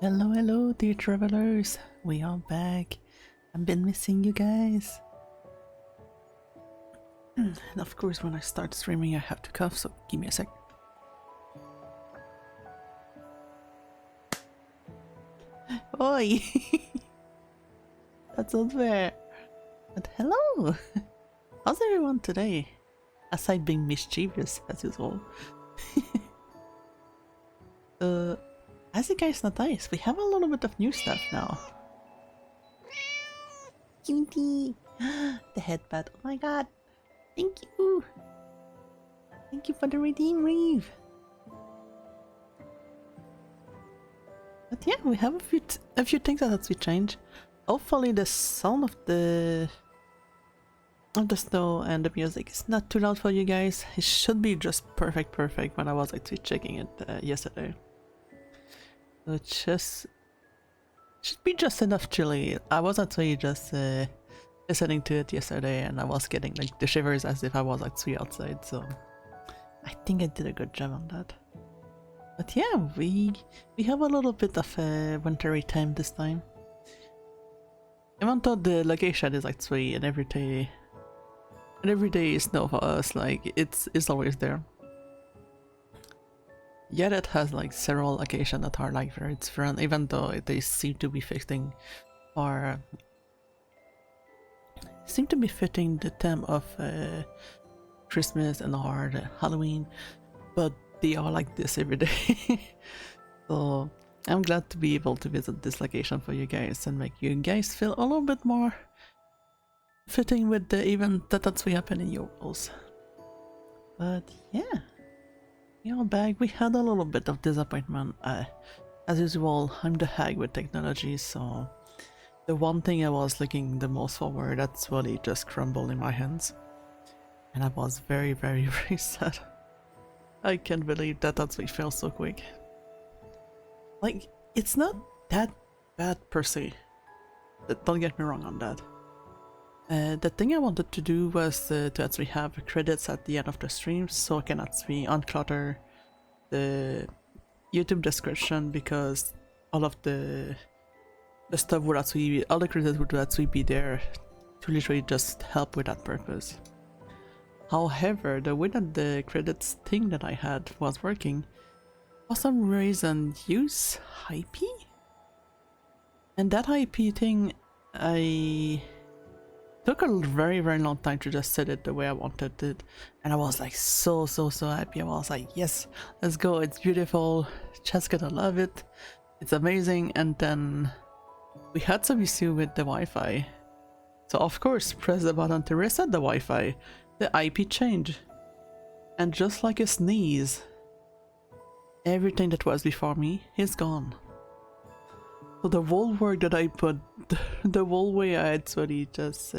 Hello, hello, dear travelers. We are back. I've been missing you guys. And of course, when I start streaming, I have to cough, so give me a sec. Oi! That's unfair. But hello! How's everyone today? Aside being mischievous, as usual. As you guys notice, we have a little bit of new stuff now. Cutie! The headband. Oh my god! Thank you! Thank you for the redeem reeve! But yeah, we have a few things that we change. Hopefully the sound of the snow and the music is not too loud for you guys. It should be just perfect when I was actually checking it yesterday. So it just should be just enough chilly. I was actually just listening to it yesterday and I was getting like the shivers as if I was actually outside, so I think I did a good job on that. But yeah, we have a little bit of a wintry time this time. Even though the location is actually an everyday snow for us, like it's always there. Yet it has like several locations that are like very different, even though they seem to be fitting or seem to be fitting the theme of Christmas and or Halloween, but they are like this every day. So I'm glad to be able to visit this location for you guys and make you guys feel a little bit more fitting with the event that's we happen in your worlds. But yeah, we are back. We had a little bit of disappointment. As usual, I'm the hag with technology, so the one thing I was looking the most forward, that's really just crumbled in my hands. And I was very, very, very sad. I can't believe that actually fell so quick. Like, it's not that bad per se. Don't get me wrong on that. The thing I wanted to do was to actually have credits at the end of the stream, so I can actually unclutter the YouTube description, because all of the stuff would actually, all the credits would actually be there to literally just help with that purpose. However, the way that the credits thing that I had was working, for some reason, use IP? And that IP thing, I took a very, very long time to just set it the way I wanted it. And I was like so happy. I was like, yes, let's go, it's beautiful, chat's gonna love it, it's amazing. And then we had some issue with the Wi-Fi. So of course, press the button to reset the Wi-Fi. The IP changed. And just like a sneeze, everything that was before me is gone. So the whole work that I put, the whole way I actually just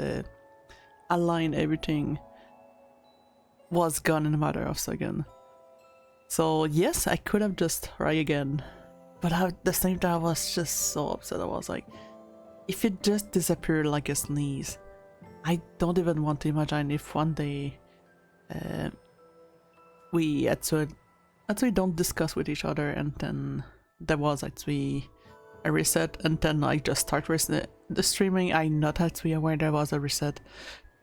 aligned everything was gone in a matter of seconds. So yes, I could have just tried again, but at the same time I was just so upset. I was like, if it just disappeared like a sneeze, I don't even want to imagine if one day we actually don't discuss with each other and then there was actually a reset and then I just start the streaming. I'm not actually aware there was a reset.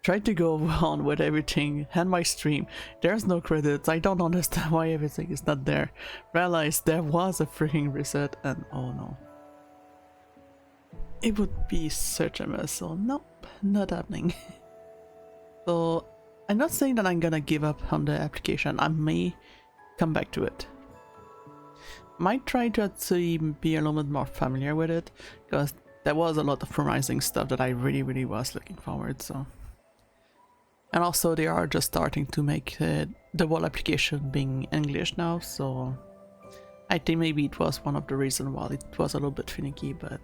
Tried to go on with everything and my stream. There's no credits. I don't understand why everything is not there. Realized there was a freaking reset and oh no. It would be such a mess, so nope, not happening. So I'm not saying that I'm gonna give up on the application. I may come back to it. Might try to actually be a little bit more familiar with it, because there was a lot of promising stuff that I really was looking forward to. And also they are just starting to make the whole application being English now, so I think maybe it was one of the reasons why it was a little bit finicky. But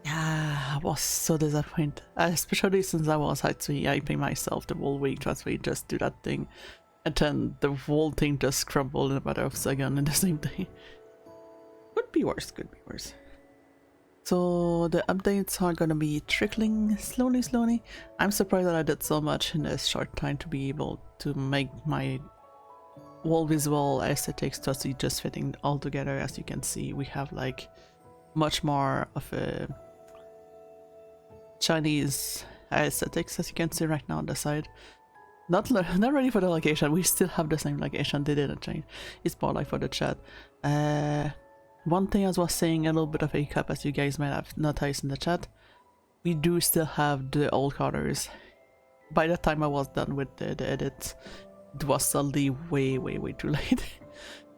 yeah, I was so disappointed, especially since I was actually hyping myself the whole week to actually just do that thing. And then the whole thing just crumbled in a matter of seconds in the same day. Could be worse, could be worse. So the updates are gonna be trickling slowly. I'm surprised that I did so much in a short time to be able to make my whole visual aesthetics to see just fitting all together. As you can see, we have like much more of a Chinese aesthetics, as you can see right now on the side. Not ready for the location. We still have the same location. They didn't change. It's more like for the chat. One thing I was saying, a little bit of a hiccup, as you guys might have noticed in the chat. We do still have the old colors. By the time I was done with the edit, it was suddenly way too late.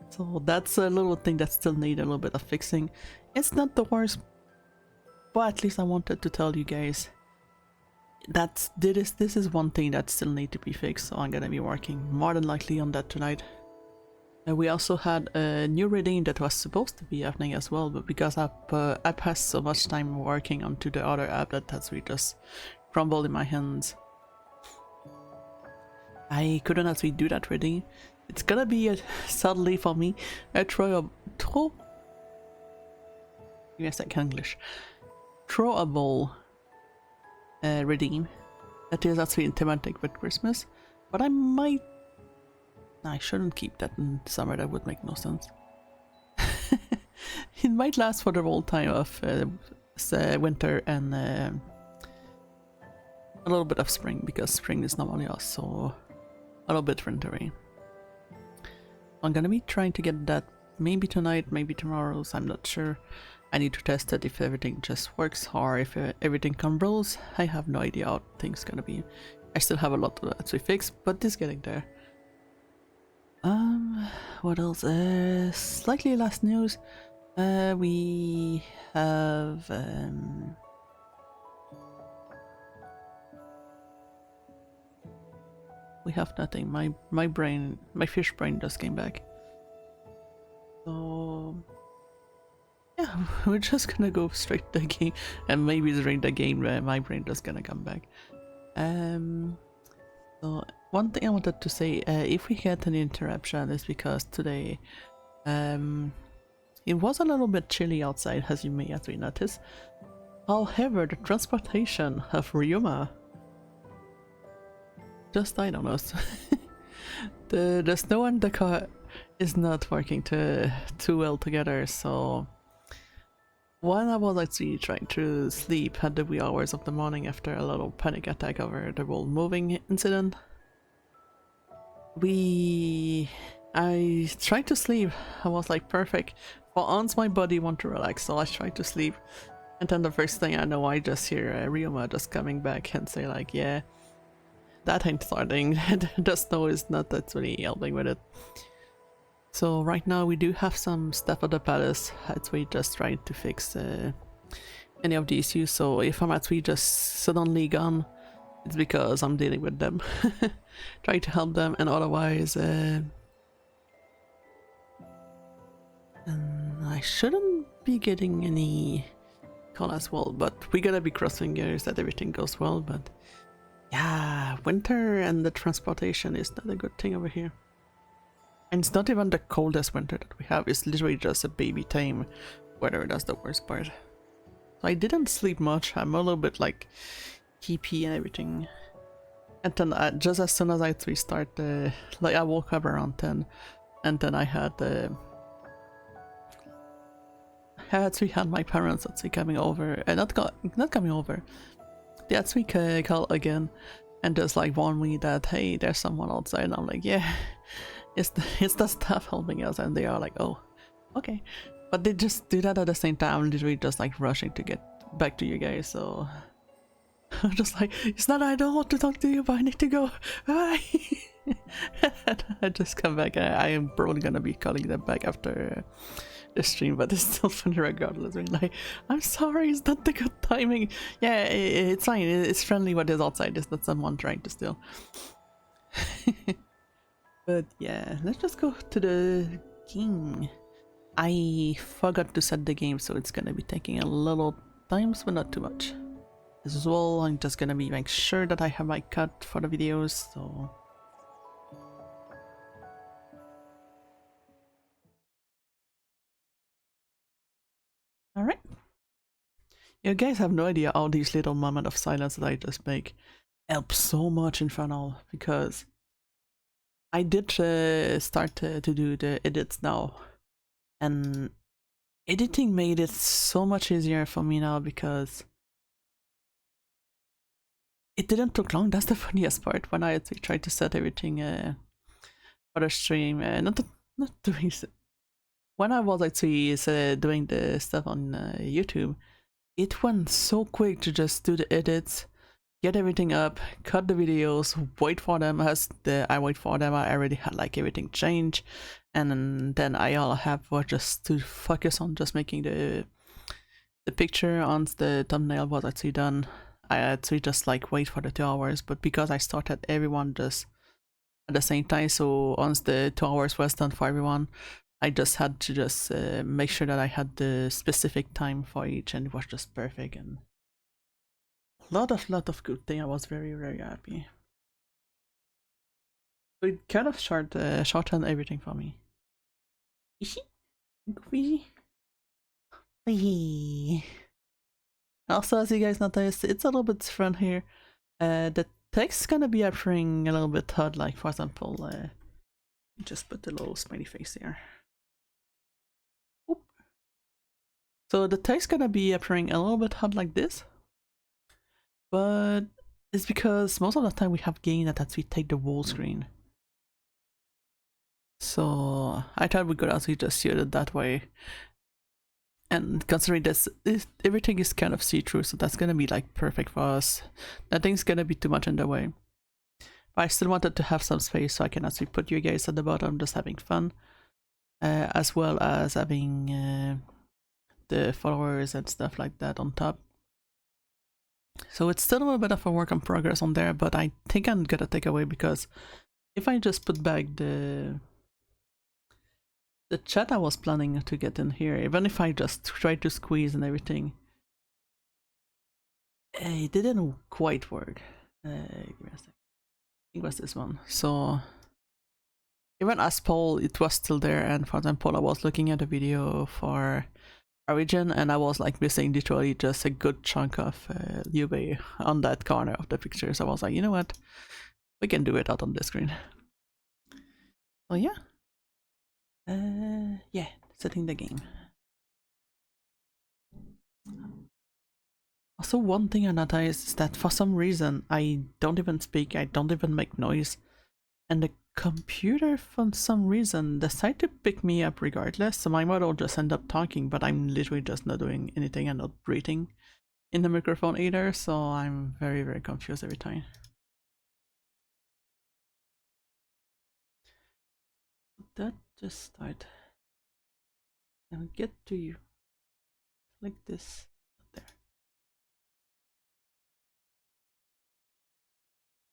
So that's a little thing that still need a little bit of fixing. It's not the worst, but at least I wanted to tell you guys that this is one thing that still need to be fixed, so I'm gonna be working more than likely on that tonight. And we also had a new reading that was supposed to be happening as well, but because I passed so much time working onto the other app that has really just crumbled in my hands, I couldn't actually do that reading. It's gonna be sadly for me a throwable redeem that is actually thematic with Christmas, but I shouldn't keep that in summer. That would make no sense. It might last for the whole time of winter and a little bit of spring, because spring is normally also a little bit wintry. I'm gonna be trying to get that maybe tonight, maybe tomorrow, so I'm not sure. I need to test it if everything just works or if everything crumbles. I have no idea how things gonna be. I still have a lot to fix, but it's getting there. What else? Slightly last news. We have nothing. My fish brain just came back. So yeah, we're just gonna go straight to the game, and maybe during the game my brain just gonna come back. So one thing I wanted to say, if we had an interruption, is because today it was a little bit chilly outside, as you may actually notice. However, the transportation of Ryuma just died on us. The snow and the car is not working too well together, so while I was actually trying to sleep at the wee hours of the morning after a little panic attack over the whole moving incident, I tried to sleep. I was like, perfect. For once my body want to relax, so I tried to sleep. And then the first thing I know, I just hear Ryuma just coming back and say like, yeah, that ain't starting. The snow is not actually helping with it. So right now we do have some stuff at the palace as we just trying to fix any of the issues. So if I'm actually just suddenly gone, it's because I'm dealing with them. Try to help them, and otherwise and I shouldn't be getting any call as well, but we gotta be crossing fingers that everything goes well. But yeah, winter and the transportation is not a good thing over here. And it's not even the coldest winter that we have, it's literally just a baby tame weather. That's the worst part. So I didn't sleep much, I'm a little bit like keepy and everything. And then just as soon as I restart, like I woke up around 10, and then I had my parents actually coming over, not coming over. They actually call again and just like warn me that hey, there's someone outside, and I'm like, yeah. It's the staff helping us, and they are like, oh, okay. But they just do that at the same time, literally just like rushing to get back to you guys, so I'm just like, it's not I don't want to talk to you, but I need to go. Bye. I just come back. I am probably gonna be calling them back after the stream, but it's still funny regardless. Being like, I'm sorry, it's not the good timing. Yeah, it's fine. It's friendly what is outside. It's not someone trying to steal. But yeah, let's just go to the game. I forgot to set the game, so it's gonna be taking a little time, but not too much. As well, I'm just gonna be make sure that I have my cut for the videos, so... Alright. You guys have no idea how these little moments of silence that I just make help so much in Infernal, because I did start to do the edits now, and editing made it so much easier for me now because it didn't take long. That's the funniest part when I actually tried to set everything for the stream. Not doing when I was actually doing the stuff on YouTube. It went so quick to just do the edits, get everything up, cut the videos, wait for them. I wait for them, I already had like everything changed, and then I all have was just to focus on just making the picture on the thumbnail was actually done. I actually just like wait for the 2 hours, but because I started everyone just at the same time, so once the 2 hours was done for everyone, I just had to just make sure that I had the specific time for each, and it was just perfect. And lot of good thing. I was very happy. So it kind of shortened everything for me. Also, as you guys noticed, it's a little bit different here. The text is gonna be appearing a little bit odd, like for example, just put the little smiley face there. Oop. So the text is gonna be appearing a little bit odd like this, but it's because most of the time we have game that actually take the whole screen. So I thought we could actually just use it that way. And considering this, everything is kind of see-through, so that's gonna be like perfect for us. Nothing's gonna be too much in the way. But I still wanted to have some space so I can actually put you guys at the bottom just having fun. As well as having the followers and stuff like that on top. So it's still a little bit of a work in progress on there, but I think I'm gonna take away because if I just put back the chat I was planning to get in here, even if I just try to squeeze and everything, it didn't quite work. Give me a sec. I think it was this one. So even as poll, it was still there, and for example, I was looking at a video for Origin, and I was like missing literally just a good chunk of Liu Bei on that corner of the picture. So I was like, you know what, we can do it out on the screen. Oh yeah. Yeah, setting the game. Also, one thing I noticed is that for some reason I don't even speak, I don't even make noise, and the computer for some reason decided to pick me up regardless, so my model just end up talking, but I'm literally just not doing anything and not breathing in the microphone either, so I'm very confused every time. That just start. Now get to you. Like this. There.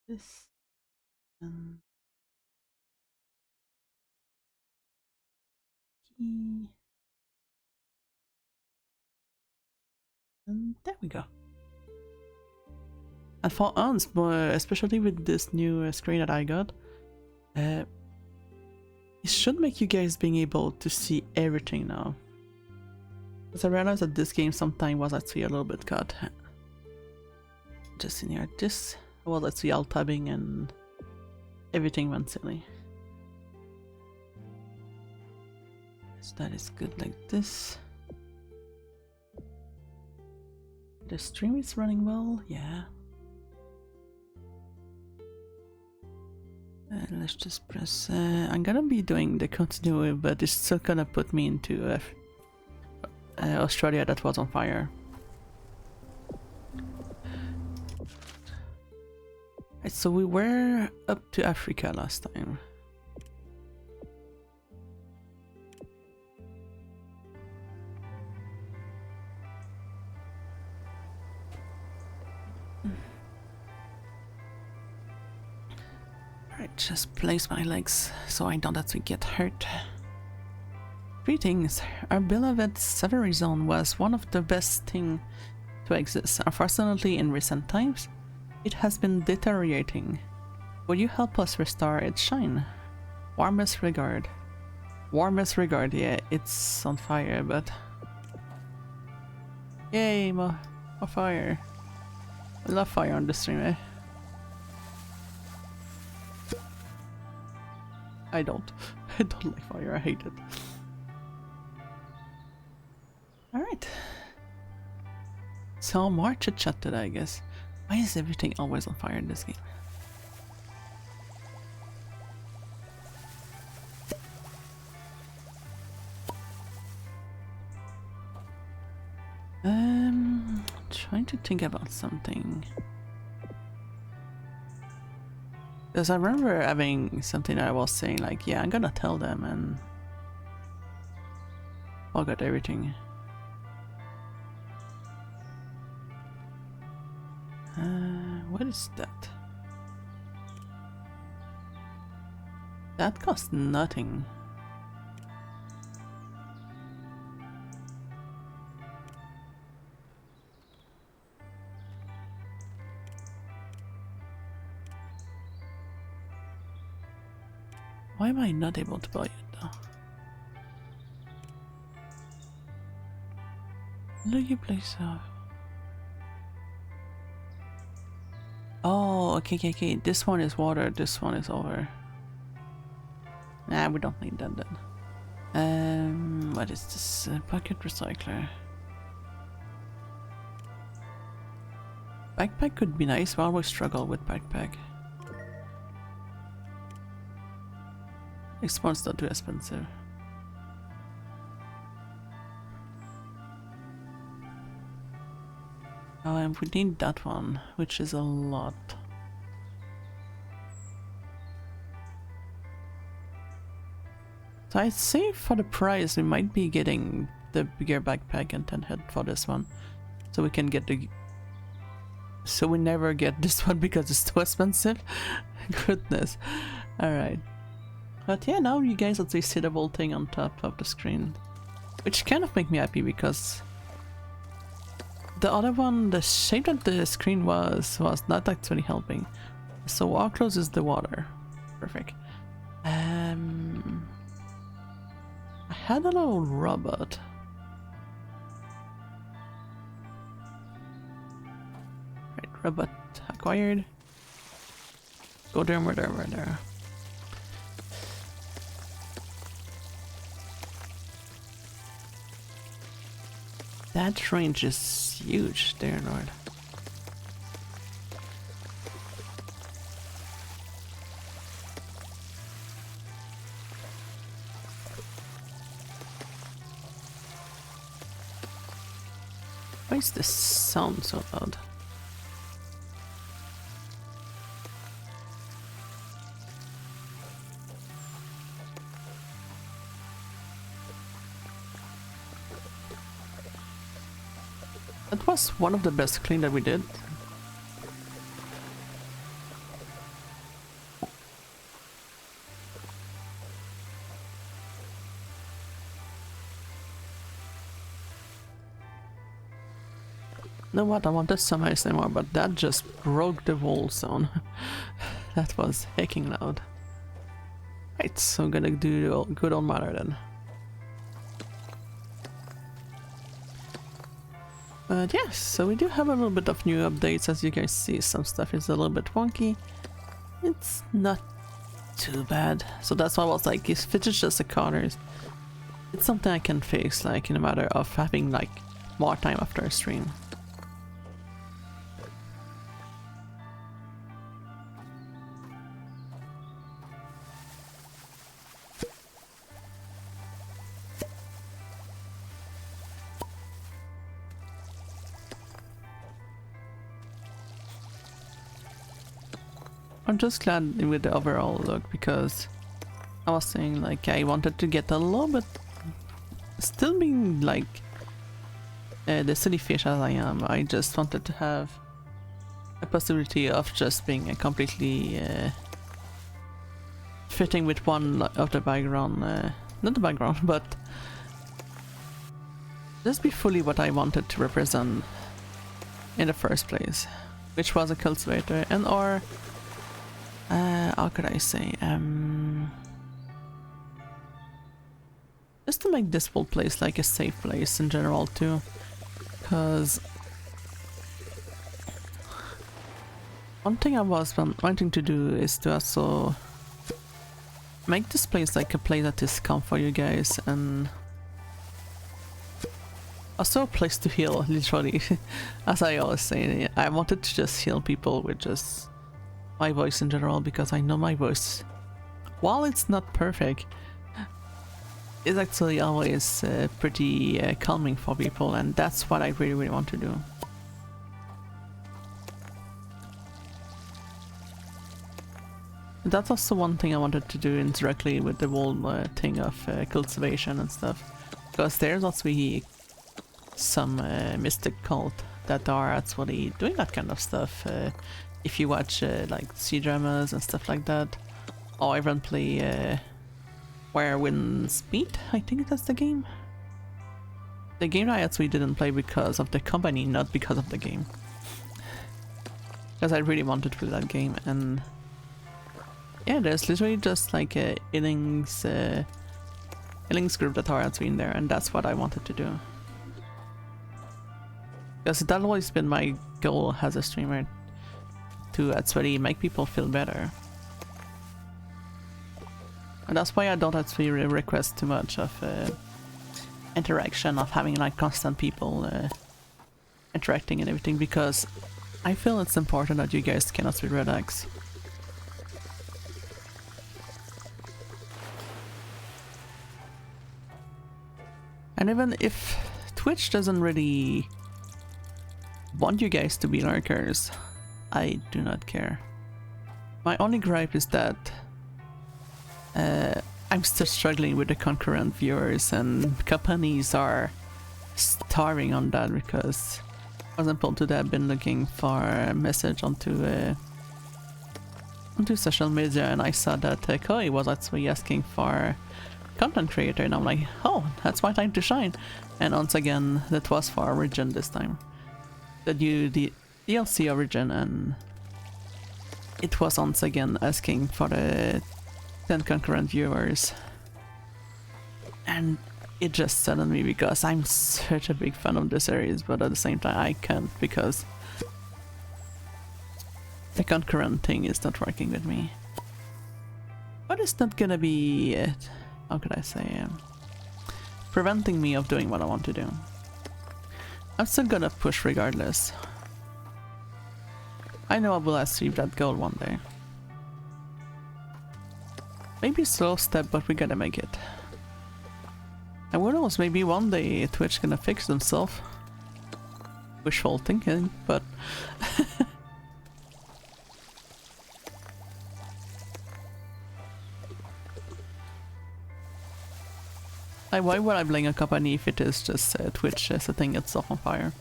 This. And key. And there we go. And for us, especially with this new screen that I got, it should make you guys being able to see everything now. Because I realized that this game sometimes was actually a little bit cut. Just in here, this was actually alt tabbing and everything went silly. So that is good like this. The stream is running well, yeah. Let's just press. I'm gonna be doing the continue, but it's still gonna put me into Australia that was on fire. Right, so we were up to Africa last time. Alright, just place my legs so I don't have to get hurt. Greetings, our beloved Savory Zone was one of the best things to exist. Unfortunately, in recent times, it has been deteriorating. Will you help us restore its shine? Warmest regard. Warmest regard, yeah, it's on fire, but... Yay, more fire. I love fire on this stream, eh? I don't. I don't like fire, I hate it. So more chit chat today, I guess. Why is everything always on fire in this game? Trying to think about something. Because I remember having something that I was saying like, yeah, I'm gonna tell them, and forgot everything. What is that? That costs nothing. Why am I not able to buy it though? Look at place up. Oh, okay. This one is water, this one is over. Nah, we don't need that then. What is this? Bucket recycler. Backpack could be nice, we always struggle with backpack. This one's not too expensive. Oh, and we need that one, which is a lot. So I'd say for the price we might be getting the bigger backpack and then head for this one. So we can get the... So we never get this one because it's too expensive? Goodness. Alright. But yeah, now you guys actually see the whole thing on top of the screen. Which kind of make me happy because... The other one, the shape that the screen was not actually helping. So how close is the water? Perfect. I had a little robot. Right, robot acquired. Go there, there. That range is huge there, Lord. Why is this sound so loud? That was one of the best clean that we did. You know what, I wanted some ice anymore, but that just broke the whole zone. That was hecking loud. Right, so I'm gonna do the good old matter then. But yeah, so we do have a little bit of new updates. As you guys see, some stuff is a little bit wonky. It's not too bad. So that's why I was like, if it's just the corners, it's something I can fix like in a matter of having like more time after a stream. I'm just glad with the overall look because I was saying like I wanted to get a little bit, still being like the silly fish as I am. I just wanted to have a possibility of just being a completely fitting with one of the background, not the background, but just be fully what I wanted to represent in the first place, which was a cultivator and or how could I say, just to make this whole place like a safe place in general too, because one thing I was wanting to do is to also make this place like a place that is calm for you guys and Also a place to heal, literally. As I always say, I wanted to just heal people with just my voice in general, because I know my voice, while it's not perfect, is actually always pretty calming for people, and that's what I really, really want to do. That's also one thing I wanted to do indirectly with the whole thing of cultivation and stuff, because there's also some mystic cult that are actually doing that kind of stuff. If you watch like C-dramas and stuff like that, or even play Where Winds Meet, I think that's the game. The game I actually didn't play because of the company, not because of the game. Because I really wanted to play that game, and yeah, there's literally just like a Illings group that are actually in there, and that's what I wanted to do. Because that's always been my goal as a streamer, to actually make people feel better. And that's why I don't actually request too much of interaction, of having like constant people interacting and everything, because I feel it's important that you guys can actually relax. And even if Twitch doesn't really want you guys to be lurkers, I do not care. My only gripe is that I'm still struggling with the concurrent viewers, and companies are starving on that, because, for example, today I've been looking for a message onto social media, and I saw that Koi was actually asking for content creator, and I'm like, oh, that's my time to shine. And once again, that was for Origin this time. The DLC Origin, and it was once again asking for the 10 concurrent viewers. And it just saddened me, because I'm such a big fan of the series, but at the same time I can't, because the concurrent thing is not working with me. But it's not gonna be, how could I say, preventing me of doing what I want to do. I'm still gonna push regardless. I know I will achieve that goal one day. Maybe a slow step, but we gotta make it. And who knows, maybe one day Twitch gonna fix themselves. Wishful thinking, but like, why would I blame a company if it is just Twitch setting itself on fire?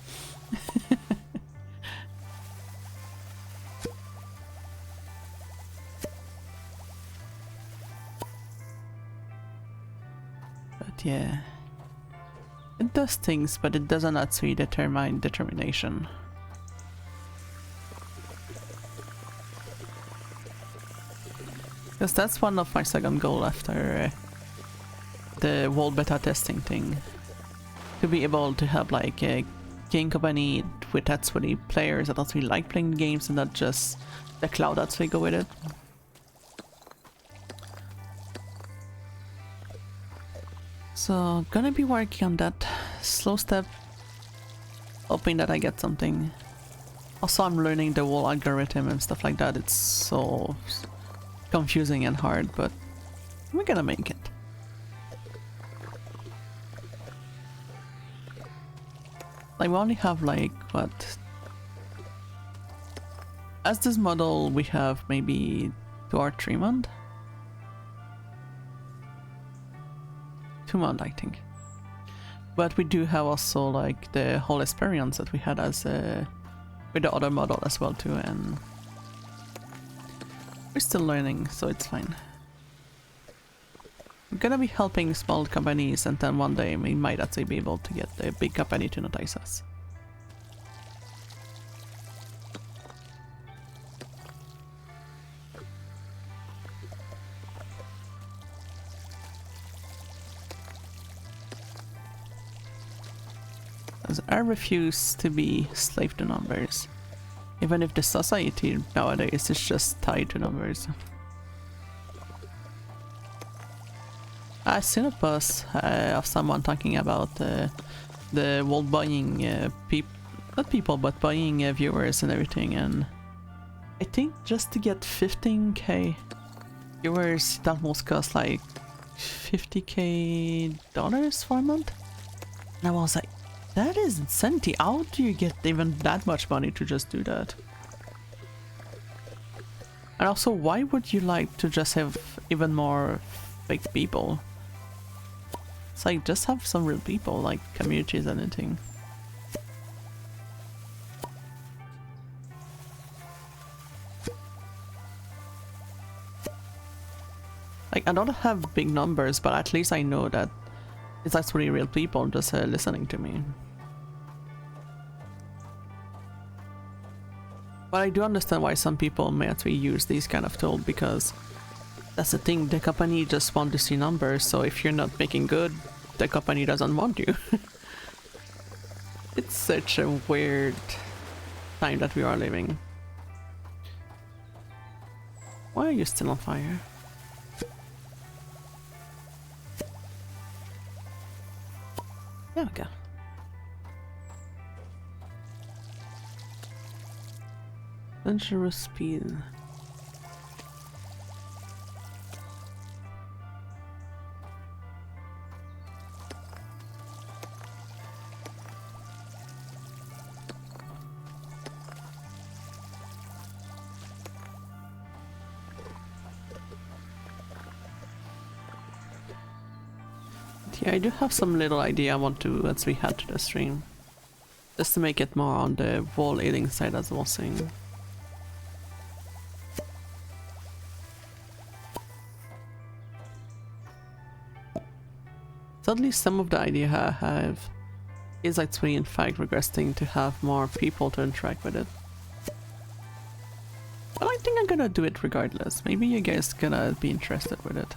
But yeah, it does things, but it doesn't actually determine determination. Because that's one of my second goal after the world beta testing thing, to be able to have like a game company with actually players that actually like playing games, and not just the cloud actually go with it. So gonna be working on that, slow step, hoping that I get something. Also, I'm learning the whole algorithm and stuff like that. It's so confusing and hard, but we're gonna make it. Like, we only have like, what? As this model, we have maybe 2 or 3 months? 2 months, I think. But we do have also like the whole experience that we had as with the other model as well too, and we're still learning, so it's fine. We're gonna be helping small companies, and then one day we might actually be able to get a big company to notice us. As I refuse to be slave to numbers, even if the society nowadays is just tied to numbers. I've seen a post of someone talking about the whole buying not people, but buying viewers and everything, and I think just to get 15k viewers, that almost cost like $50k for a month. And I was like, that is insanity. How do you get even that much money to just do that? And also, why would you like to just have even more fake people? It's like, just have some real people, like communities and anything. Like, I don't have big numbers, but at least I know that it's actually real people just listening to me. But I do understand why some people may actually use these kind of tools, because that's the thing, the company just want to see numbers, so if you're not making good, the company doesn't want you. It's such a weird time that we are living. Why are you still on fire? There we go. Dangerous speed. Yeah, I do have some little idea I want to actually add to the stream. Just to make it more on the wall eating side, as I was saying. Sadly, some of the idea I have is actually in fact regressing to have more people to interact with it. But I think I'm gonna do it regardless. Maybe you guys gonna be interested with it.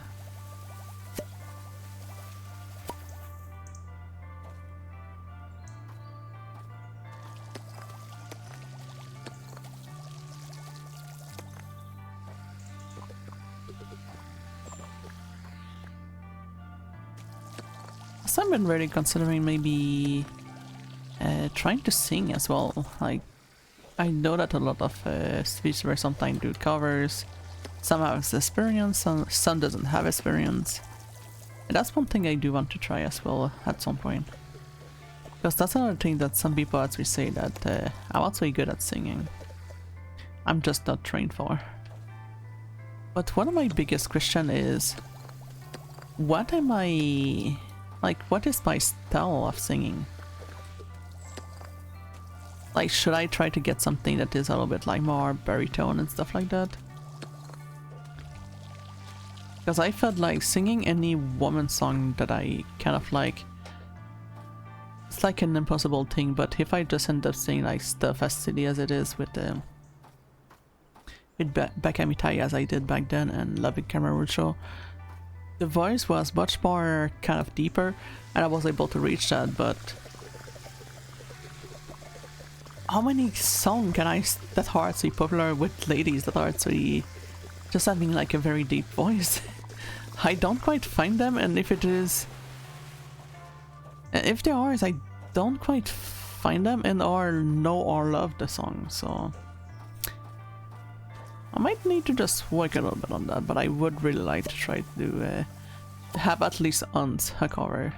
So I've been really considering maybe trying to sing as well. Like, I know that a lot of speechers sometimes do covers, some have experience, some doesn't have experience. And that's one thing I do want to try as well at some point. Because that's another thing that some people actually say, that I'm actually good at singing. I'm just not trained for. But one of my biggest questions is, what am I... like, what is my style of singing? Like, should I try to get something that is a little bit like more baritone and stuff like that? Because I felt like singing any woman song that I kind of like, it's like an impossible thing, but if I just end up singing like stuff as silly as it is with Becca Mitai as I did back then and Loving Camera Show, the voice was much more kind of deeper and I was able to reach that, but how many songs can I that are actually popular with ladies that are actually just having like a very deep voice? I don't quite find them, and if there are, I don't quite find them and or know or love the song, so I might need to just work a little bit on that, but I would really like to try to do, have at least once a cover.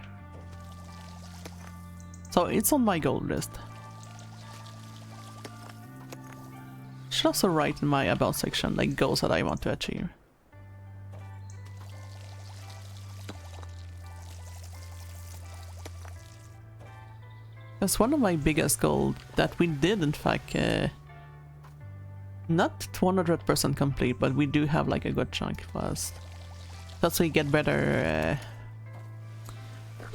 So it's on my goal list. Should also write in my about section like goals that I want to achieve. That's one of my biggest goals that we did in fact not 100% complete, but we do have like a good chunk first. That's so we get better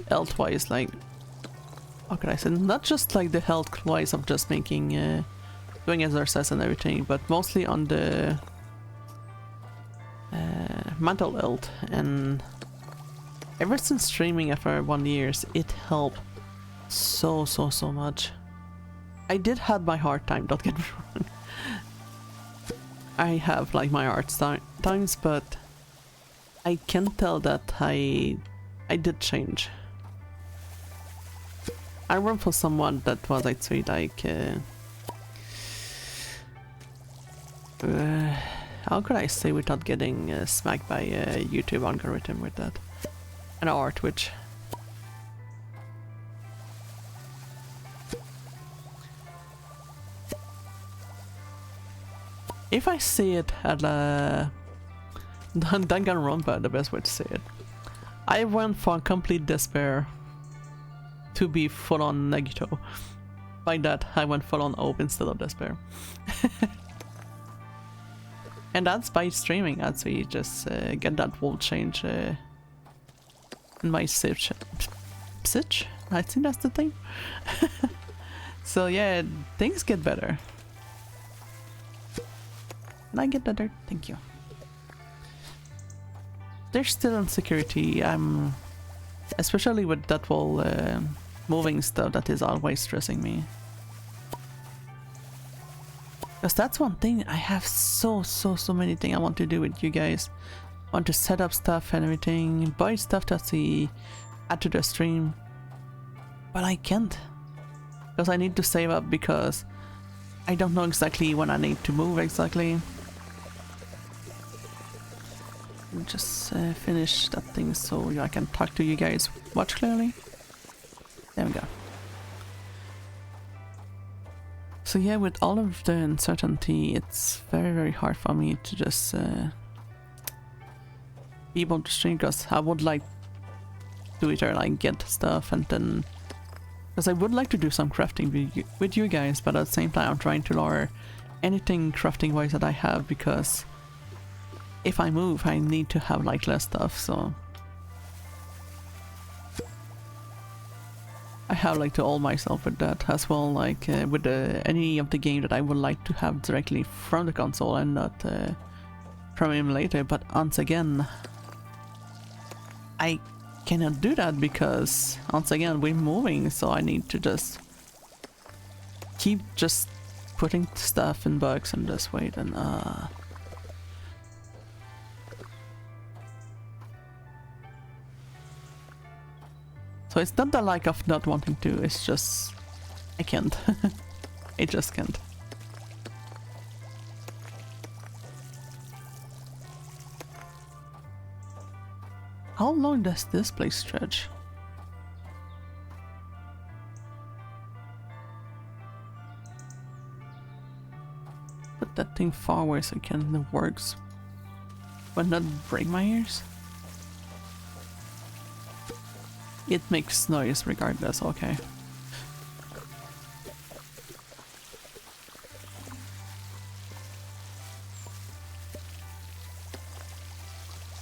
health wise, like, how can I say, not just like the health wise of just making doing exercise and everything, but mostly on the mental health. And ever since streaming after 1 year, it helped so much. I did have my hard time, don't get me wrong. I have like my hard times, but I can tell that I did change. I went for someone that was actually like how could I say without getting smacked by a YouTube algorithm with that? An art which if I see it at Danganronpa, the best way to say it. I went for complete despair to be full on Nagito. By that, I went full on hope instead of despair. And that's by streaming, actually, just get that whole change in my sitch. Sitch? I think that's the thing. So yeah, things get better. And I get better, thank you. There's still insecurity, especially with that whole moving stuff that is always stressing me. Because that's one thing, I have so many things I want to do with you guys. I want to set up stuff and everything, buy stuff that we add to the stream. But I can't. Because I need to save up because I don't know exactly when I need to move exactly. Just finish that thing so I can talk to you guys much clearly. There we go. So yeah, with all of the uncertainty, it's very hard for me to just be able to stream, because I would like to either like get stuff and then, because I would like to do some crafting with you guys, but at the same time I'm trying to lower anything crafting wise that I have, because if I move I need to have like less stuff, so I have like to hold myself with that as well, like with any of the game that I would like to have directly from the console and not from emulator. But once again, I cannot do that because once again we're moving, so I need to just keep just putting stuff in box and just wait and so it's not the lack of not wanting to, it's just I can't. I just can't. How long does this place stretch? Put that thing far away so it works, but not break my ears. It makes noise regardless, okay.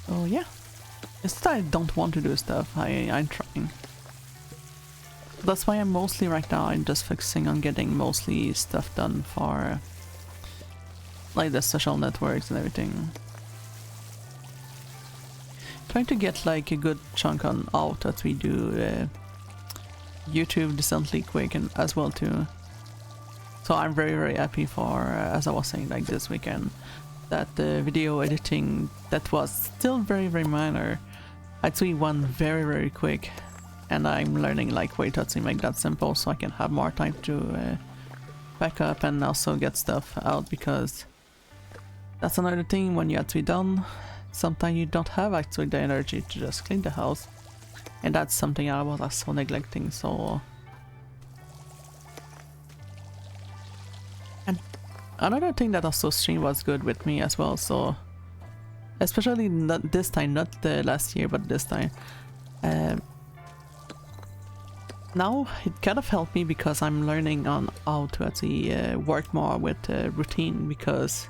So yeah. It's that I don't want to do stuff, I'm trying. That's why I'm mostly right now, I'm just focusing on getting mostly stuff done for like the social networks and everything. Trying to get like a good chunk on out that we do YouTube decently quick and as well too. So I'm very happy for, as I was saying like this weekend, that the video editing that was still very minor actually went very quick, and I'm learning like way to make that simple so I can have more time to back up and also get stuff out, because that's another thing when you have to be done. Sometimes you don't have actually the energy to just clean the house, and that's something I was also neglecting. So, and another thing that also stream was good with me as well, so especially not this time, not the last year, but this time. Now it kind of helped me because I'm learning on how to actually work more with routine, because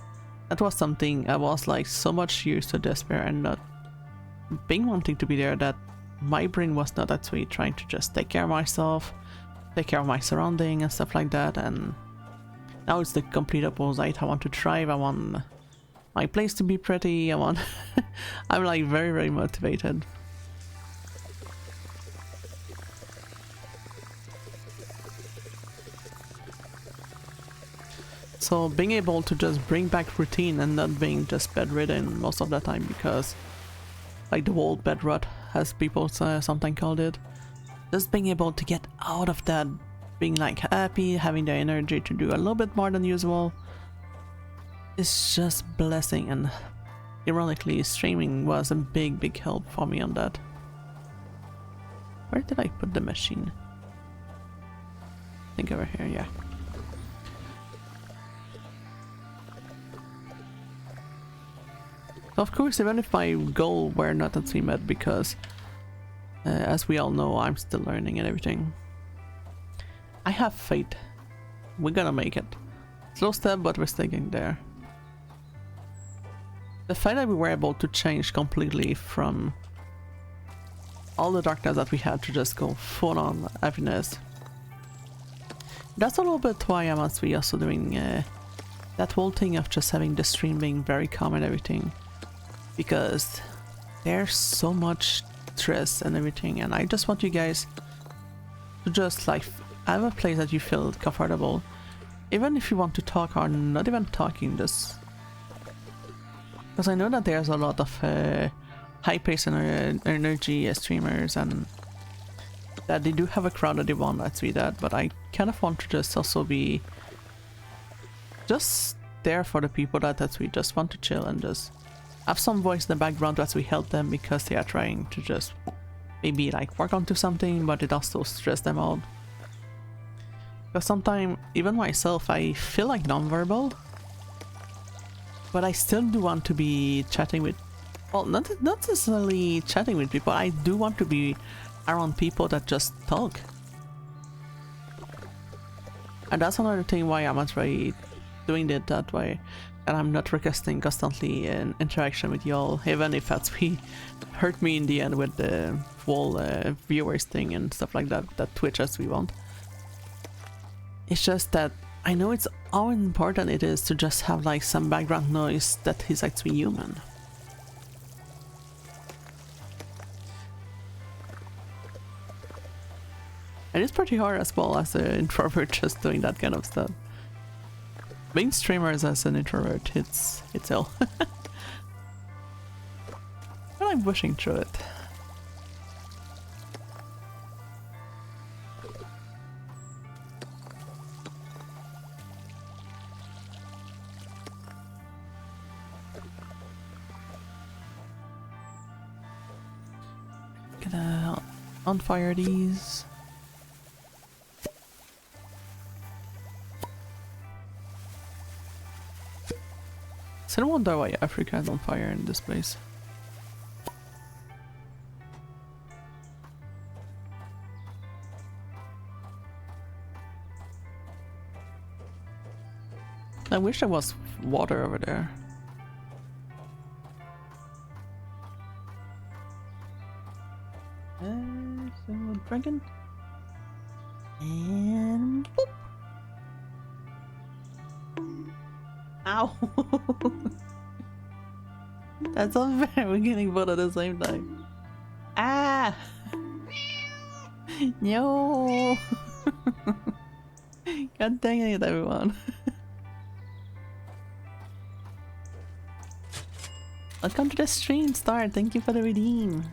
that was something I was like so much used to despair and not being wanting to be there, that my brain was not actually trying to just take care of myself, take care of my surrounding and stuff like that. And now it's the complete opposite. I want to thrive, I want my place to be pretty, I want I'm like very motivated. So being able to just bring back routine and not being just bedridden most of the time, because like the whole bed rot, as people sometimes called it, just being able to get out of that, being like happy, having the energy to do a little bit more than usual, it's just blessing. And ironically, streaming was a big help for me on that. Where did I put the machine? I think over here, yeah. Of course, even if my goal were not to be met, because as we all know, I'm still learning and everything. I have faith. We're gonna make it. Slow step, but we're sticking there. The fact that we were able to change completely from all the darkness that we had to just go full on happiness. That's a little bit why I'm actually also doing that whole thing of just having the stream being very calm and everything. Because there's so much stress and everything, and I just want you guys to just like have a place that you feel comfortable. Even if you want to talk or not even talking, just because I know that there's a lot of high pace and energy streamers, and that they do have a crowd that they want to see that, but I kind of want to just also be just there for the people that we just want to chill and just have some voice in the background as we help them, because they are trying to just maybe like work onto something, but it also stress them out. Because sometimes, even myself, I feel like non-verbal, but I still do want to be chatting with, well, not necessarily chatting with people, I do want to be around people that just talk. And that's another thing why I'm actually doing it that way. And I'm not requesting constantly an interaction with y'all, even if that's hurt me in the end with the whole viewers thing and stuff like that, that Twitch as we want. It's just that I know it's how important it is to just have like some background noise that is actually human. And it's pretty hard as well as an introvert just doing that kind of stuff. Being streamers as an introvert, it's ill. But I'm pushing through it. Gonna unfire these. So I don't wonder why Africa is on fire in this place. I wish there was water over there. So dragon. And boop. Ow! That's unfair, we're getting both at the same time. Ah! No! God dang it, everyone. Welcome to the stream, Star. Thank you for the redeem.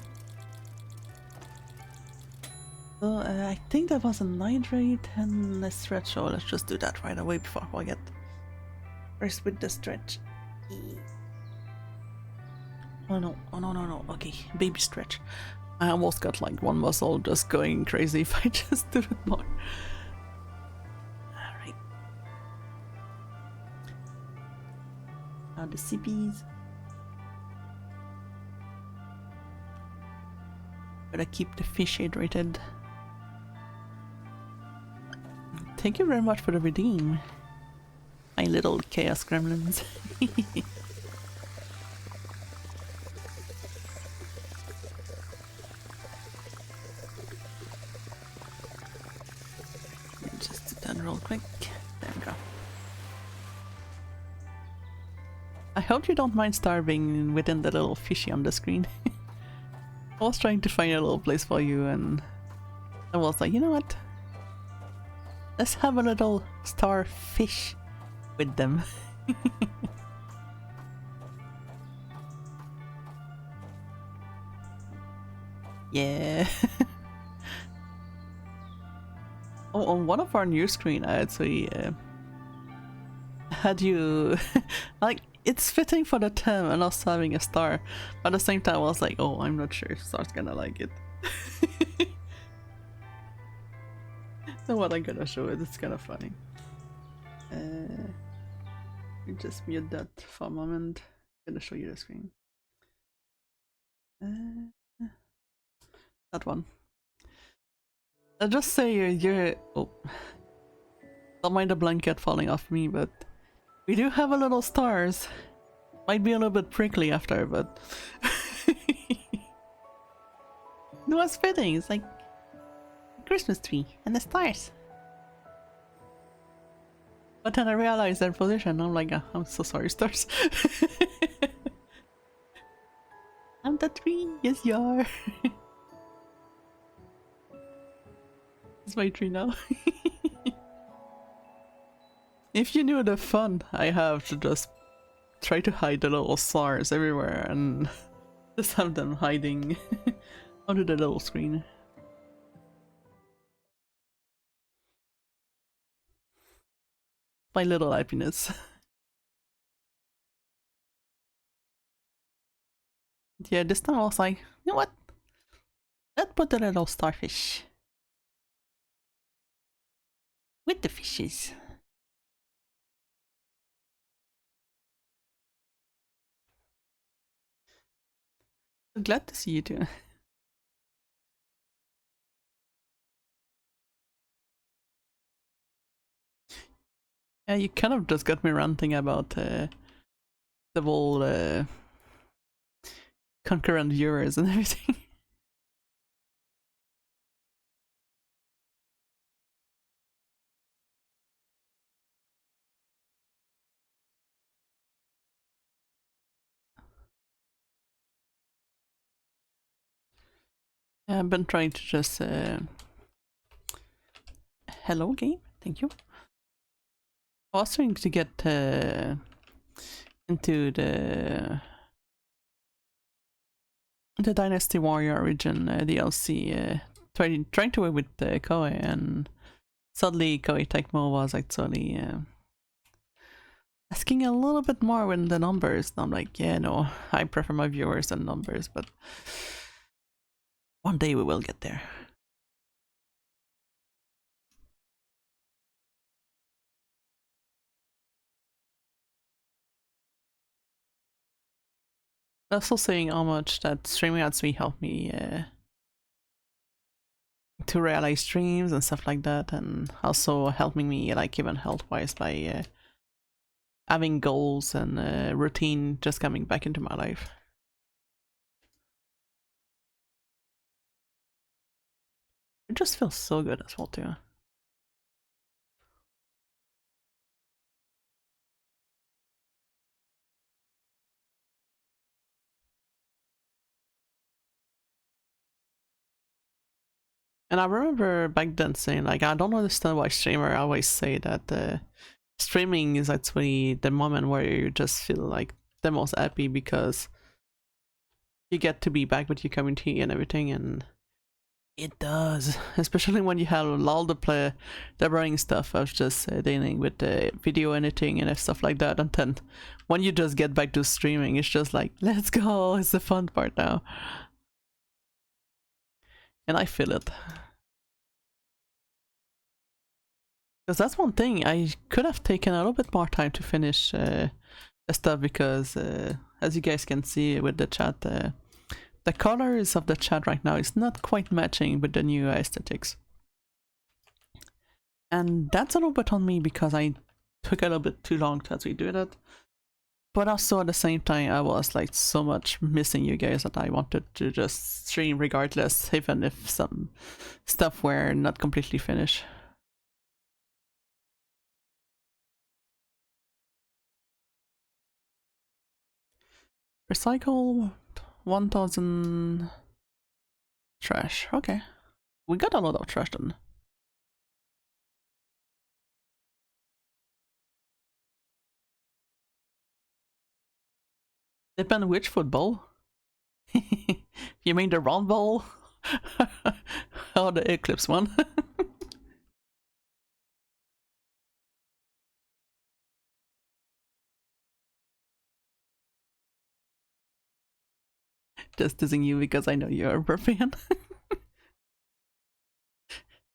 So, I think that was a nitrate and a stretch, so let's just do that right away before I forget. First with the stretch. Oh no, oh no, no, no. Okay, baby stretch. I almost got like one muscle just going crazy if I just do it more. Alright. Now the CPs. Gotta keep the fish hydrated. Thank you very much for the redeem. My little chaos gremlins. Just do that real quick. There we go. I hope you don't mind starving within the little fishy on the screen. I was trying to find a little place for you, and I was like, you know what? Let's have a little starfish with them. Yeah. Oh, on one of our news screen ads, we had you like it's fitting for the theme and us having a star. But at the same time, I was like, oh, I'm not sure if Star's gonna like it. So what I'm gonna show it, it's kind of funny. We just mute that for a moment. I'm gonna show you the screen. That one. I'll just say you're oh, don't mind the blanket falling off me, but we do have a little stars. Might be a little bit prickly after, but it was fitting. It's like a Christmas tree and the stars. But then I realized their position. I'm like, I'm so sorry, stars. I'm the tree. Yes, you are. It's my tree now. If you knew the fun I have to just try to hide the little stars everywhere and just have them hiding under the little screen. My little happiness. Yeah, this time I was like, you know what? Let's put a little starfish with the fishes. I'm glad to see you too. Yeah, you kind of just got me ranting about the whole concurrent viewers and everything. I've been trying to just hello game, thank you. I was trying to get into the Dynasty Warrior Origin DLC, trying to work with Koei, and suddenly Koei Tecmo was actually asking a little bit more in the numbers. And I'm like, yeah, no, I prefer my viewers than numbers, but one day we will get there. Also saying how much that streaming ads will help me to realize streams and stuff like that, and also helping me like even health wise by having goals and routine just coming back into my life. It just feels so good as well too. And I remember back then saying like, I don't understand why streamer always say that streaming is actually the moment where you just feel like the most happy because you get to be back with your community and everything, and it does, especially when you have all the boring stuff of just dealing with the video editing and stuff like that, and then when you just get back to streaming, it's just like, let's go, it's the fun part now. And I feel it. Because that's one thing, I could have taken a little bit more time to finish the stuff, because as you guys can see with the chat, the colors of the chat right now is not quite matching with the new aesthetics. And that's a little bit on me because I took a little bit too long to actually do that. But also at the same time, I was like so much missing you guys that I wanted to just stream regardless, even if some stuff were not completely finished. Recycle 1000 trash. Okay. We got a lot of trash then. Depend which football. You mean the round ball? Or the Eclipse one? just dissing you because I know you're a fan.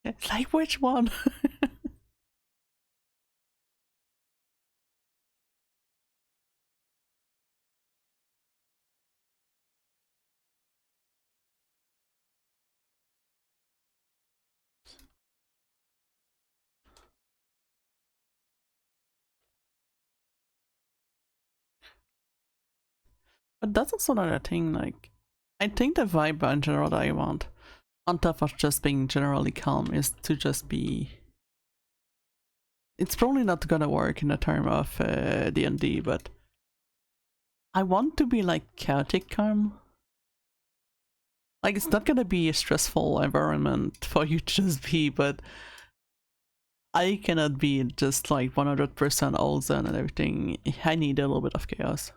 It's like, which one? But that's also another thing, like, I think the vibe in general that I want, on top of just being generally calm, is to just be... It's probably not gonna work in the term of D&D, but I want to be like chaotic calm. Like, it's not gonna be a stressful environment for you to just be, but I cannot be just like 100% all zen and everything. I need a little bit of chaos.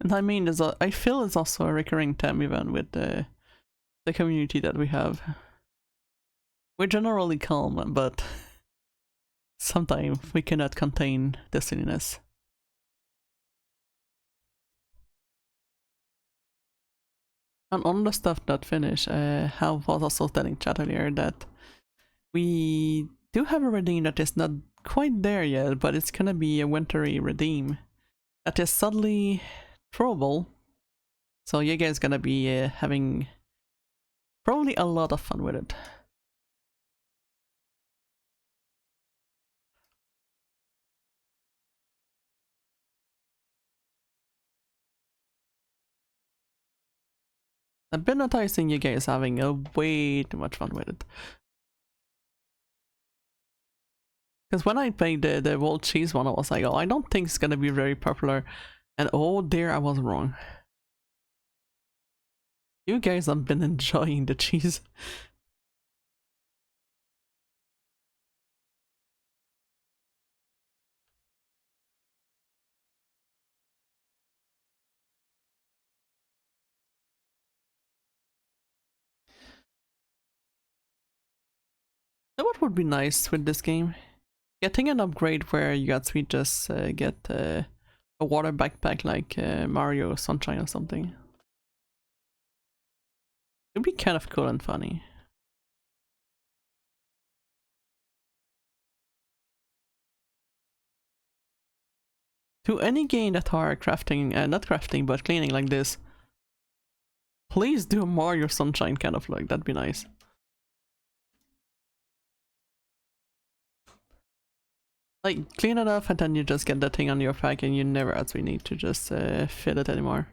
And I mean, I feel it's also a recurring theme even with the community that we have. We're generally calm, but sometimes we cannot contain the silliness. And on the stuff not finished, Hal was also telling chat earlier that we do have a redeem that is not quite there yet, but it's gonna be a wintry redeem that is subtly throwable. So you guys gonna be having probably a lot of fun with it. I've been noticing you guys having a way too much fun with it. Because when I played the World Cheese one, I was like, oh, I don't think it's gonna be very popular. And oh dear, I was wrong. You guys have been enjoying the cheese. And what would be nice with this game? Getting an upgrade where you actually just get a water backpack like Mario Sunshine or something. It'd be kind of cool and funny. To any game that are crafting, not crafting, but cleaning like this, please do Mario Sunshine kind of like, that'd be nice. Like, clean it up and then you just get that thing on your pack and you never actually need to just fill it anymore.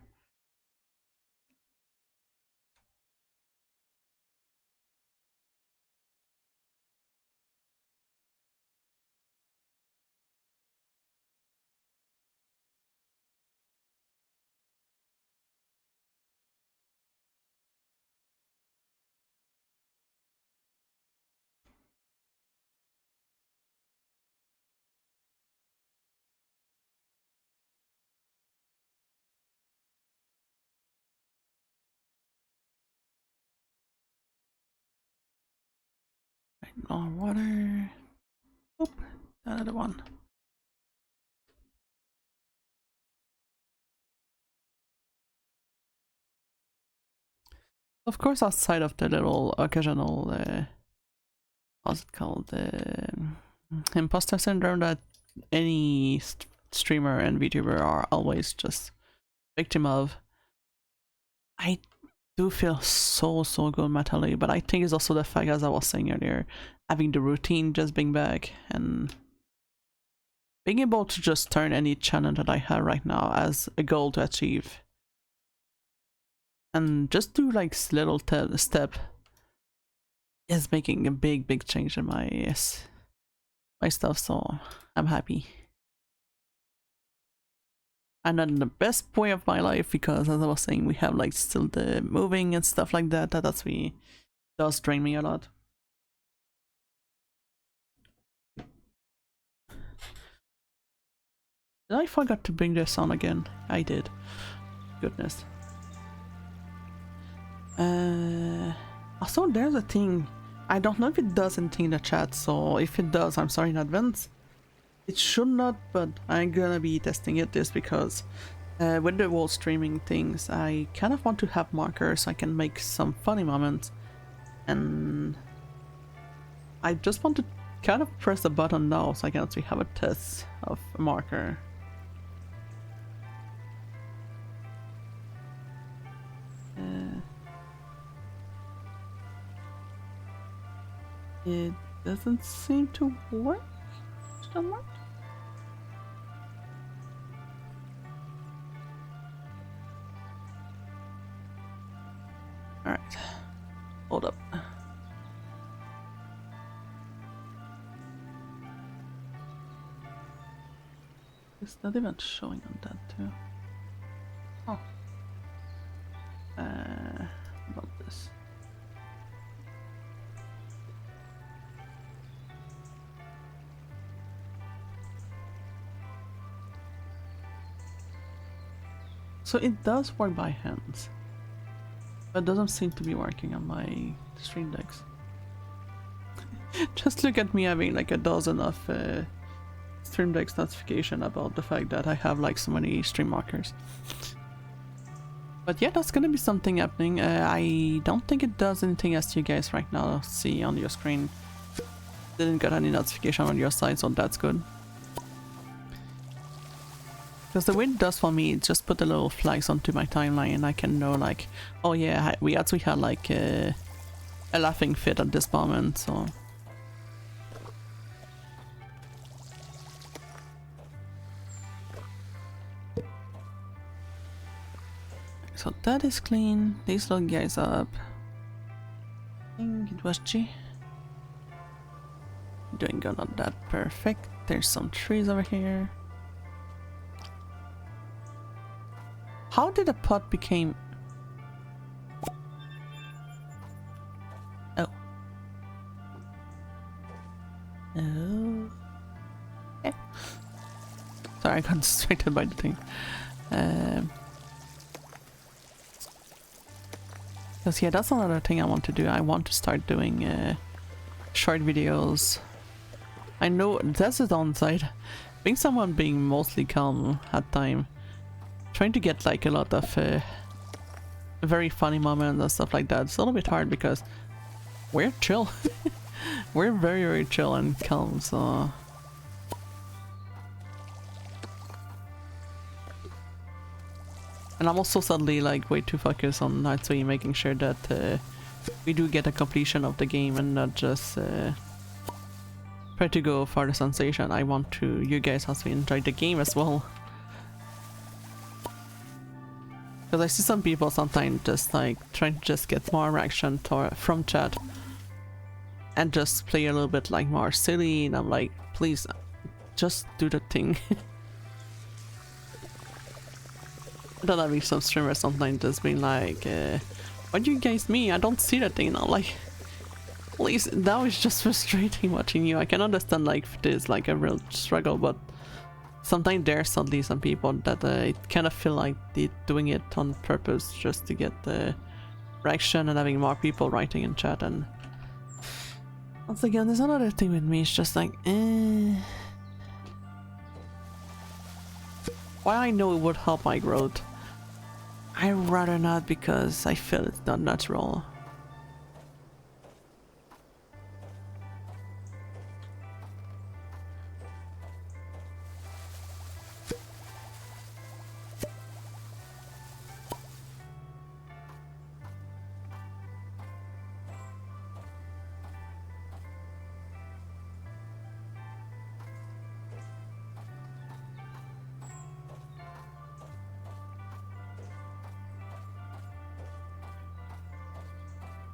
More water. Oop, another one. Of course, outside of the little occasional, what's it called, imposter syndrome that any streamer and VTuber are always just victim of. I do feel so good mentally, but I think it's also the fact, as I was saying earlier, having the routine just being back and being able to just turn any challenge that I have right now as a goal to achieve. And just do like little step is making a big change in my stuff, so I'm happy. And then the best point of my life, because as I was saying, we have like still the moving and stuff like that, that's really does drain me a lot. Did I forgot to bring this on again? I did. Goodness. Also, there's a thing. I don't know if it does anything in the chat, so if it does, I'm sorry in advance. It should not, but I'm gonna be testing it just because with the whole streaming things, I kind of want to have markers so I can make some funny moments. And I just want to kind of press the button now so I can actually have a test of a marker. It doesn't seem to work. Somewhat. All right, hold up. It's not even showing on that too. Oh. About this. So it does work by hands, but doesn't seem to be working on my stream decks. Just look at me having like a dozen of stream decks notification about the fact that I have like so many stream markers. But yeah, that's gonna be something happening. I don't think it does anything as you guys right now see on your screen. Didn't get any notification on your side, so that's good. Because the way it does for me, it just put the little flags onto my timeline and I can know like, oh yeah, we actually had like a laughing fit at this moment, so... So that is clean, these little guys up. I think it was G. Doing good on that, perfect. There's some trees over here. How did the pot became... Oh. Oh. Okay. Sorry, I got distracted by the thing. Because yeah, that's another thing I want to do. I want to start doing short videos. I know that's the downside. Being someone being mostly calm at time. Trying to get like a lot of very funny moments and stuff like that. It's a little bit hard because we're chill. We're very, very chill and calm, so... And I'm also suddenly like way too focused on actually making sure that we do get a completion of the game and not just try to go for the sensation. I want to you guys also enjoy the game as well. Because I see some people sometimes just like trying to just get more reaction from chat and just play a little bit like more silly, and I'm like, please just do the thing. Then I mean some streamers sometimes just being like, what do you guys mean? I don't see that thing. And I'm like, please, that was just frustrating watching you. I can understand like if it is like a real struggle, but sometimes there's suddenly some people that it kind of feel like they're doing it on purpose just to get the reaction and having more people writing in chat. And once again, there's another thing with me. It's just like, while I know it would help my growth, I'd rather not because I feel it's not natural.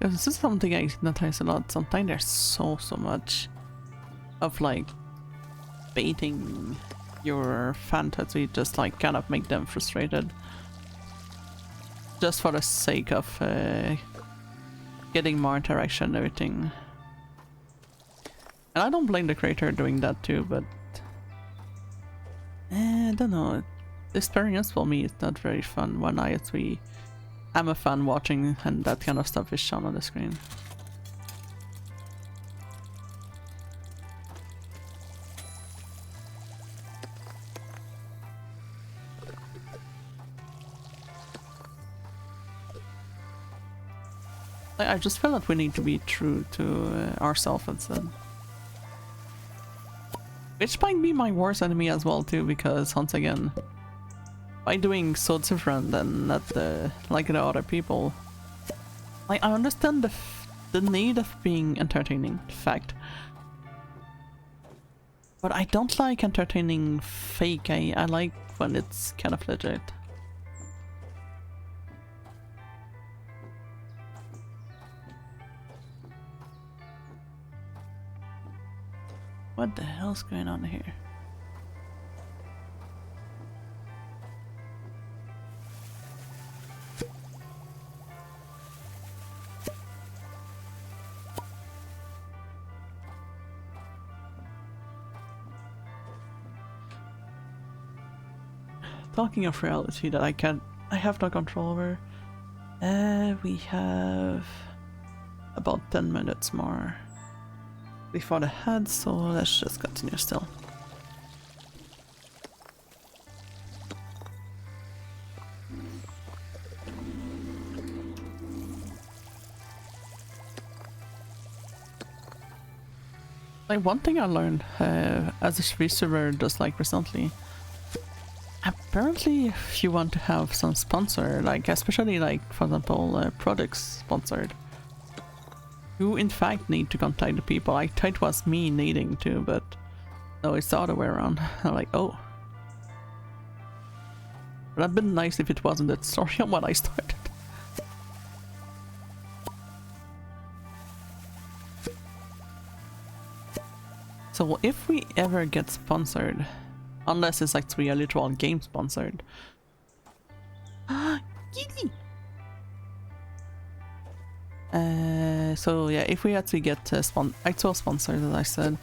This is something I notice a lot. Sometimes there's so much of like baiting your fantasy, just like kind of make them frustrated. Just for the sake of getting more interaction and everything. And I don't blame the creator doing that too, but I don't know. The experience for me is not very fun when I actually I'm a fan watching and that kind of stuff is shown on the screen. I just feel that we need to be true to ourselves instead. Which might be my worst enemy as well too, because once again, by doing so different than not like the other people, like I understand the need of being entertaining, fact, but I don't like entertaining fake. I like when it's kind of legit. What the hell's going on here? Talking of reality that I have no control over. We have about 10 minutes more before the head, so let's just continue still. Like one thing I learned as a streamer just like recently, apparently if you want to have some sponsor, like especially like for example products sponsored, you in fact need to contact the people. I thought it was me needing to, but no, it's the other way around. I'm like, oh. But it'd been nice if it wasn't that story on when I started. So if we ever get sponsored, unless it's actually a literal game sponsored. Giddy! So yeah, if we actually get actual sponsors, as I said,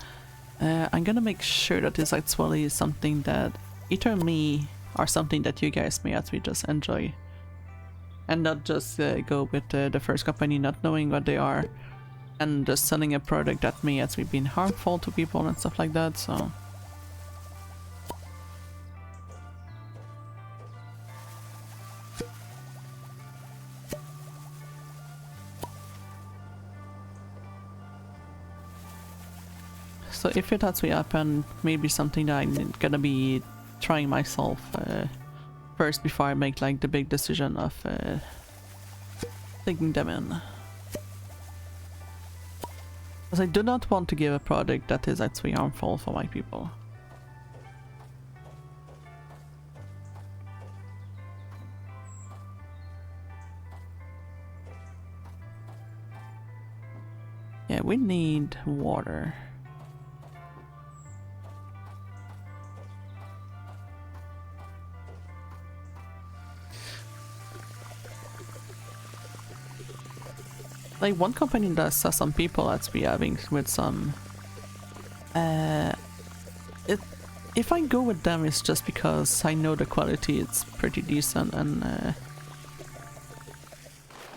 I'm gonna make sure that it's actually something that either me or something that you guys may actually just enjoy, and not just go with the first company not knowing what they are and just selling a product that may actually be harmful to people and stuff like that. So if it actually happen, maybe something that I'm gonna be trying myself first before I make like the big decision of taking them in. Because I do not want to give a product that is actually harmful for my people. Yeah, we need water. Like one company that saw some people actually having with some if I go with them it's just because I know the quality is pretty decent, and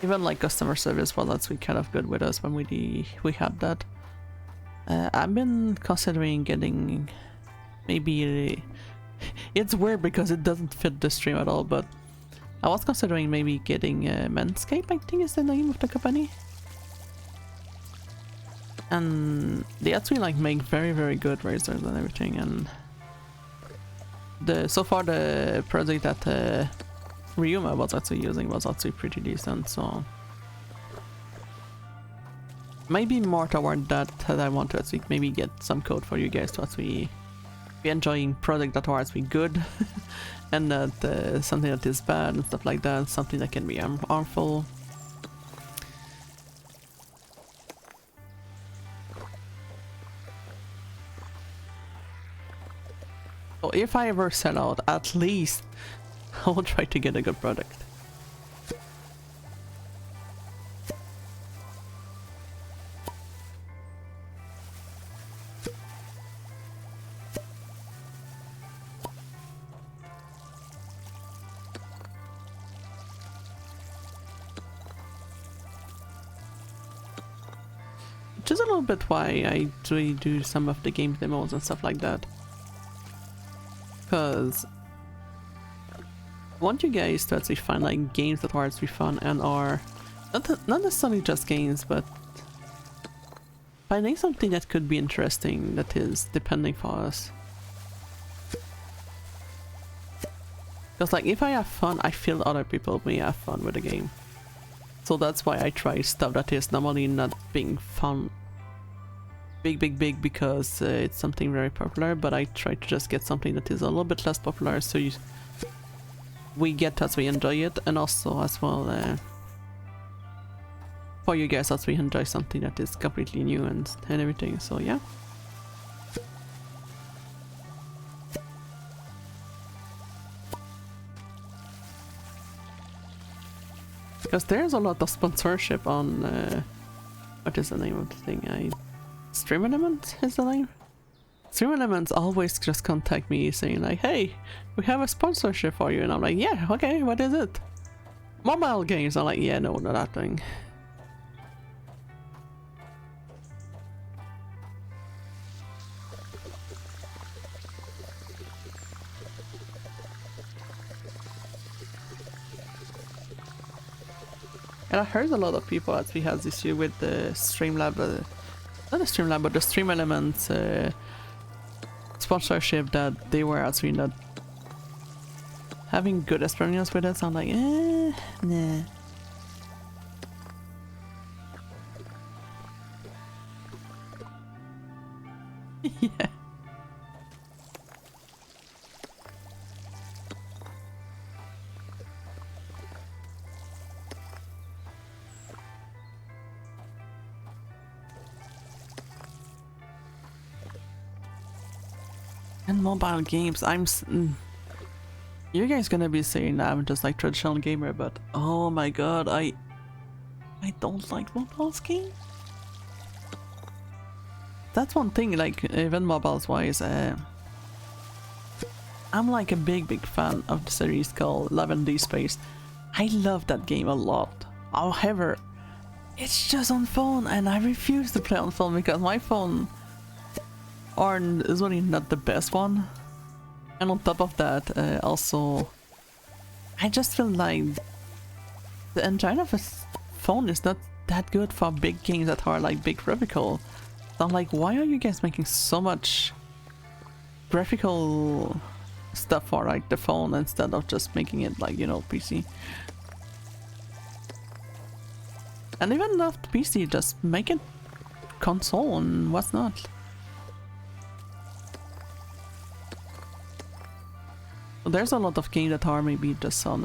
even like customer service was actually kind of good with us when we had that. I've been considering getting maybe it's weird because it doesn't fit the stream at all, but I was considering maybe getting Manscaped, I think is the name of the company. And they actually like make very good razors and everything, and so far the project that Ryuma was actually using was actually pretty decent, so maybe more toward that I want to actually maybe get some code for you guys to actually be enjoying product that are actually good and not something that is bad and stuff like that, something that can be harmful. So if I ever sell out, at least I will try to get a good product. a little bit why I do some of the game demos and stuff like that. Because I want you guys to actually find like games that are actually fun and are not necessarily just games, but finding something that could be interesting that is depending for us. Because like if I have fun, I feel other people may have fun with the game. So that's why I try stuff that is normally not being fun big because it's something very popular, but I try to just get something that is a little bit less popular so we get as we enjoy it, and also as well for you guys as we enjoy something that is completely new and everything, so yeah. Because there's a lot of sponsorship on what is the name of the thing? Stream Elements is the name? Stream Elements always just contact me saying like, hey, we have a sponsorship for you, and I'm like, yeah, okay, what is it? Mobile games. I'm like, yeah, no, not that thing. And I heard a lot of people actually has this issue with the Streamlab, not the Streamlab, but the Stream Elements sponsorship, that they were actually not having good experience with it, so I'm like, nah. Yeah. And mobile games, you guys gonna be saying that I'm just like traditional gamer, but oh my god, I don't like mobile games. That's one thing, like even mobiles wise, I'm like a big fan of the series called 11D Space. I love that game a lot. However, it's just on phone, and I refuse to play on phone because my phone is really not the best one. And on top of that, also, I just feel like the engine of a phone is not that good for big games that are like big graphical. So I'm like, why are you guys making so much graphical stuff for like the phone instead of just making it like, you know, PC? And even not PC, just make it console and what's not. There's a lot of games that are maybe just on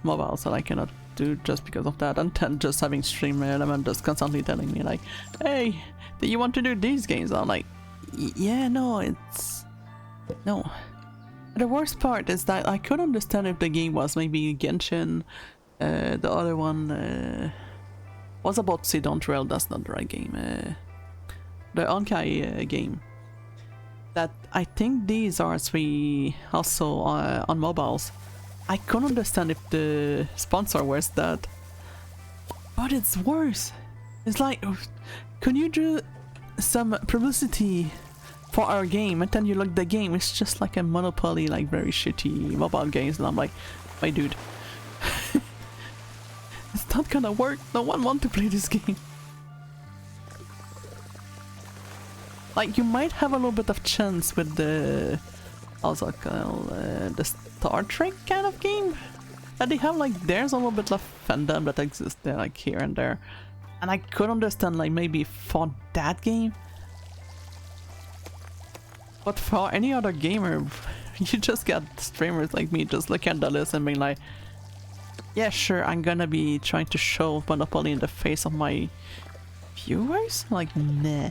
mobile, so I cannot do just because of that, and then just having Stream Element just constantly telling me like, hey, do you want to do these games? I'm like, yeah, no, it's... no. The worst part is that I could understand if the game was maybe Genshin, the other one was about to say Don't Rail, that's not the right game, the Honkai game. That I think these are three also on mobiles. I couldn't understand if the sponsor was that, but it's worse. It's like, can you do some publicity for our game, and then you look the game, it's just like a Monopoly, like very shitty mobile games, and I'm like, my dude, it's not gonna work. No one wants to play this game. Like, you might have a little bit of chance with the, also called the Star Trek kind of game that they have. Like, there's a little bit of fandom that exists there, like here and there, and I could understand like maybe for that game, but for any other gamer, you just get streamers like me just looking at the list and being like, yeah, sure, I'm gonna be trying to show Monopoly in the face of my viewers? Like, nah.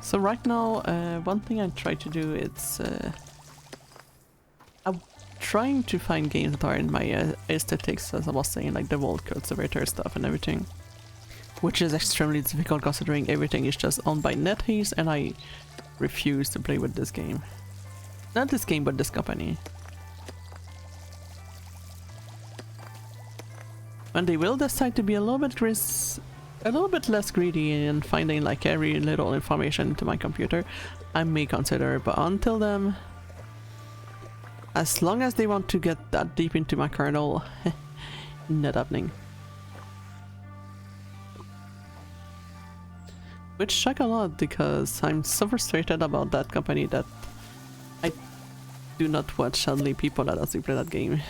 So right now, one thing I try to do is I trying to find games that are in my aesthetics, as I was saying, like the World Code Surveyor stuff and everything. Which is extremely difficult considering everything is just owned by NetEase and I refuse to play with this game. Not this game, but this company. And they will decide to be a little bit less greedy in finding like every little information into my computer, I may consider, but until then, as long as they want to get that deep into my kernel, not happening. Which shock a lot because I'm so frustrated about that company that I do not watch only people that actually play that game.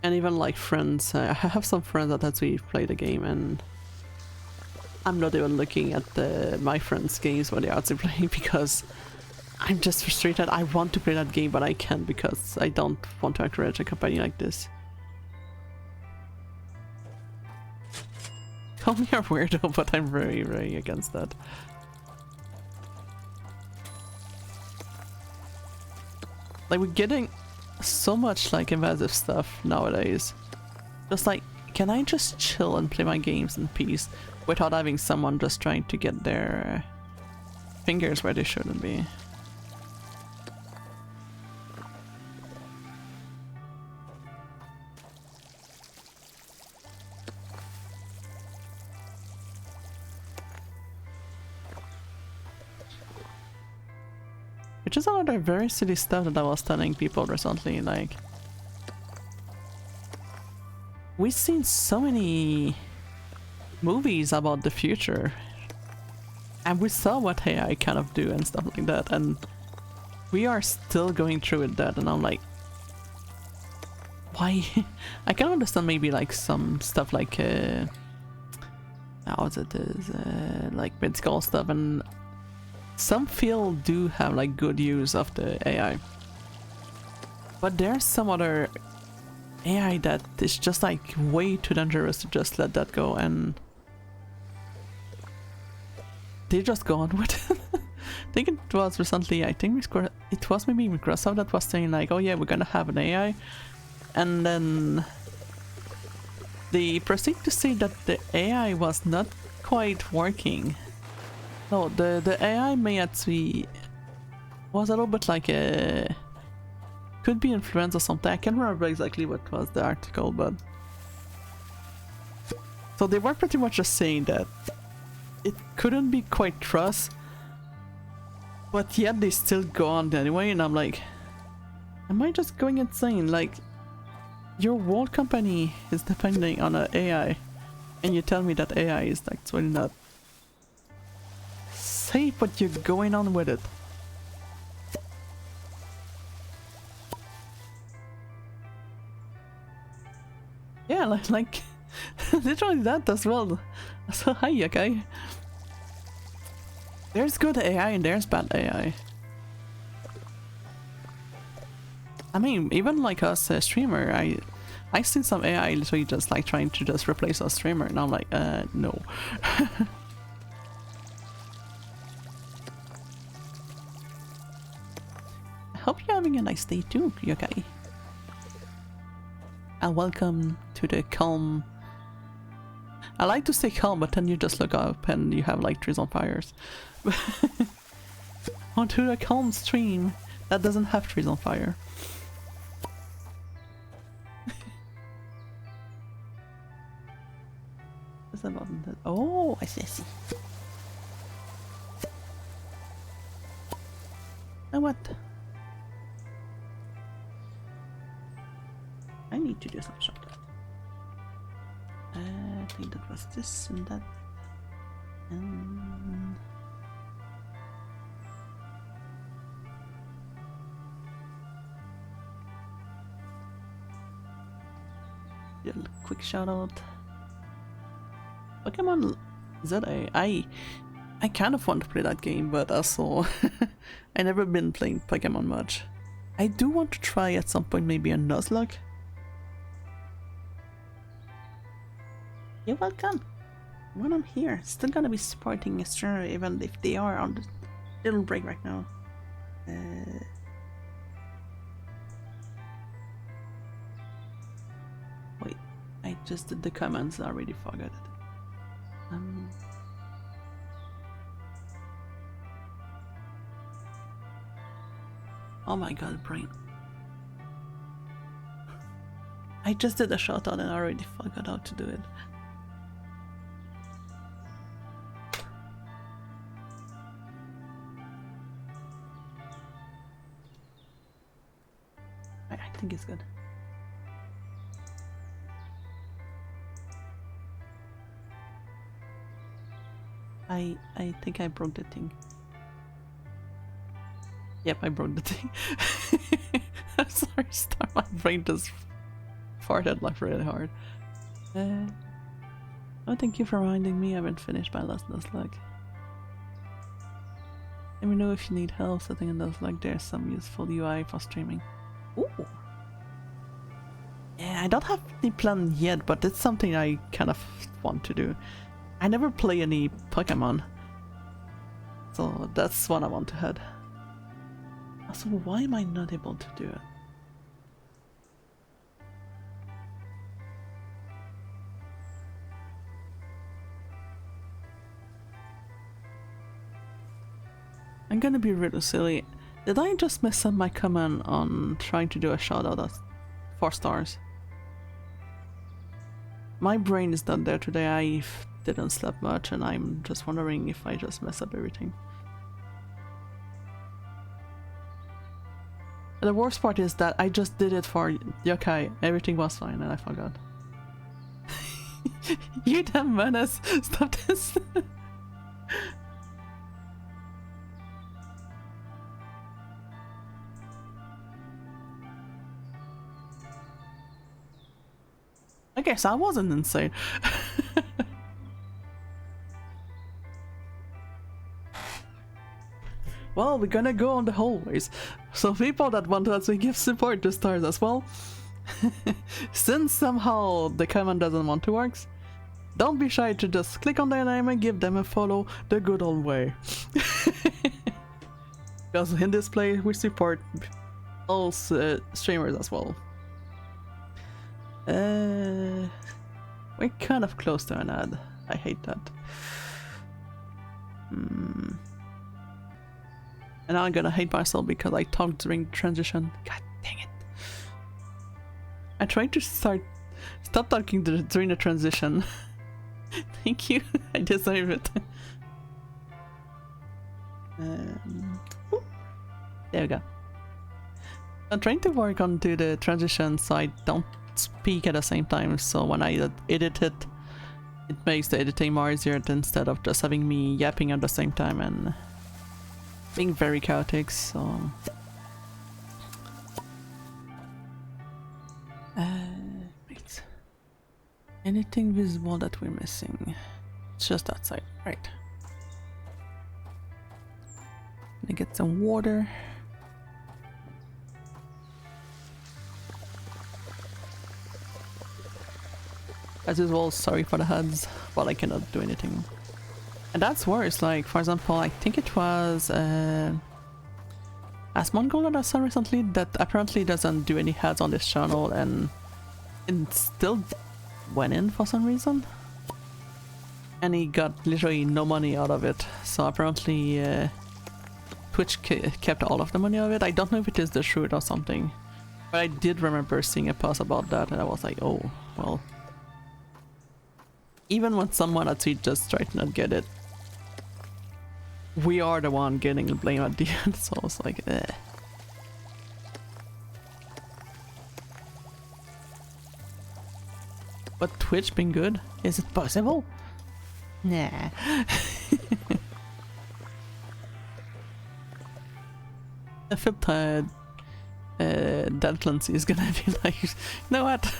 And even like friends, I have some friends that actually play the game and I'm not even looking at my friends' games when they're actually playing because I'm just frustrated. I want to play that game but I can't because I don't want to encourage a company like this. Call me a weirdo, but I'm very, very against that. Like, we're getting so much, like, invasive stuff nowadays. Just like, can I just chill and play my games in peace without having someone just trying to get their fingers where they shouldn't be? Which is another very silly stuff that I was telling people recently, like... We've seen so many movies about the future. And we saw what AI kind of do and stuff like that, and we are still going through with that, and I'm like... Why? I can understand maybe like some stuff like... how is it? Like mid-skull stuff, and... Some fields do have like good use of the AI, but there's some other AI that is just like way too dangerous to just let that go, and they just go on with it. I think it was recently, I think it was maybe Microsoft that was saying like, oh yeah, we're gonna have an AI, and then they proceed to say that the AI was not quite working. No, the AI may actually was a little bit like a... Could be influence or something. I can't remember exactly what was the article, but... So they were pretty much just saying that it couldn't be quite trust, but yet they still go on anyway, and I'm like... Am I just going insane? Like, your whole company is depending on an AI, and you tell me that AI is actually not... Say what you're going on with it. Yeah, like literally that as well. So hi, okay. There's good AI and there's bad AI. I mean, even like us streamer, I seen some AI literally just like trying to just replace a streamer, and I'm like, no. Hope you're having a nice day too, Yokai. And welcome to the calm... I like to say calm, but then you just look up and you have like trees on fires. Onto the calm stream that doesn't have trees on fire. What's that button? Oh, I see, I see. And what? I need to do some shortcut. I think that was this and that. And a quick shout out. Pokemon ZA. I kind of want to play that game, but also I never been playing Pokemon much. I do want to try at some point maybe a Nuzlocke. You're welcome. When I'm here, still gonna be supporting Extra even if they are on the little break right now. Just the commands, I already forgot it. Oh my god, brain. I just did a shot on and I already forgot how to do it. I think it's good. I think I broke the thing. Yep, I broke the thing. I'm sorry, Star. My brain just farted like really hard. Oh, thank you for reminding me. I haven't finished my last Nuzlocke. Let me know if you need help setting a Nuzlocke. There's some useful UI for streaming. Ooh. Yeah, I don't have any plan yet, but it's something I kind of want to do. I never play any Pokemon, so that's what I want to head. So why am I not able to do it? I'm gonna be really silly. Did I just mess up my command on trying to do a shoutout at 4 stars? My brain is not there today. I didn't sleep much and I'm just wondering if I just mess up everything. The worst part is that I just did it for yokai. Everything was fine and I forgot. You damn menace! Stop this! I guess I wasn't insane. Well, we're gonna go on the hallways. So people that want to actually give support to stars as well. Since somehow the command doesn't want to work, don't be shy to just click on their name and give them a follow the good old way. Because in this play we support all streamers as well. We're kind of close to an ad. I hate that. And now I'm gonna hate myself because I talked during the transition. God dang it. I tried to stop talking during the transition. Thank you. I deserve it. There we go. I'm trying to work on the transition so I don't speak at the same time, so when I edit it, it makes the editing more easier instead of just having me yapping at the same time and being very chaotic, so... wait. Anything visible that we're missing? It's just outside, right. Gonna get some water. As usual, sorry for the HUDs, but I cannot do anything. And that's worse, like, for example, I think it was Asmongold that I saw recently that apparently doesn't do any HUDs on this channel and it still went in for some reason. And he got literally no money out of it, so apparently Twitch kept all of the money of it. I don't know if it is the truth or something, but I did remember seeing a post about that and I was like, oh, well. Even when someone at Twitch just tried to not get it, we are the one getting the blame at the end, so I was like, eh. But Twitch being good? Is it possible? Nah. The flip side, that Clancy is gonna be like, you know what?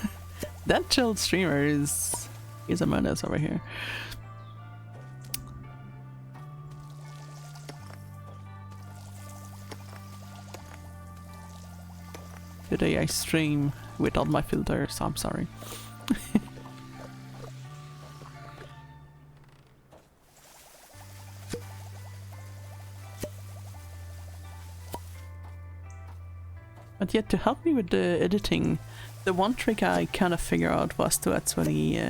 That chill streamer is a menace over here. Today I stream without my filter, so I'm sorry. But yet to help me with the editing, the one trick I kind of figured out was to actually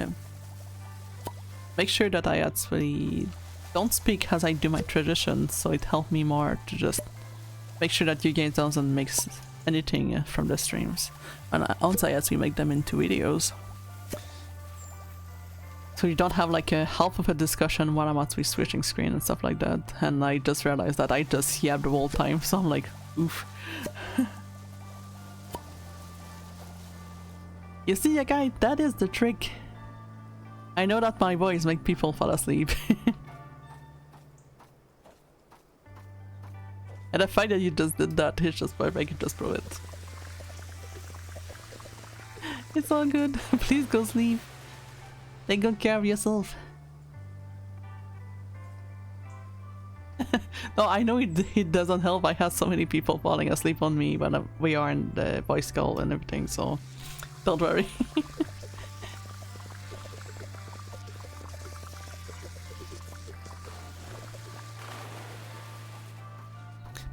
make sure that I actually don't speak as I do my tradition, so it helped me more to just make sure that you guys doesn't mix anything from the streams. And also I actually make them into videos. So you don't have like a half of a discussion while I'm actually switching screen and stuff like that. And I just realized that I just yapped the whole time, so I'm like, oof. You see, guy, that is the trick. I know that my voice makes people fall asleep. And the fact that you just did that is just perfect, I can just prove it. It's all good. Please go sleep. Take good care of yourself. No, I know it doesn't help. I have so many people falling asleep on me when we are in the voice call and everything, so don't worry.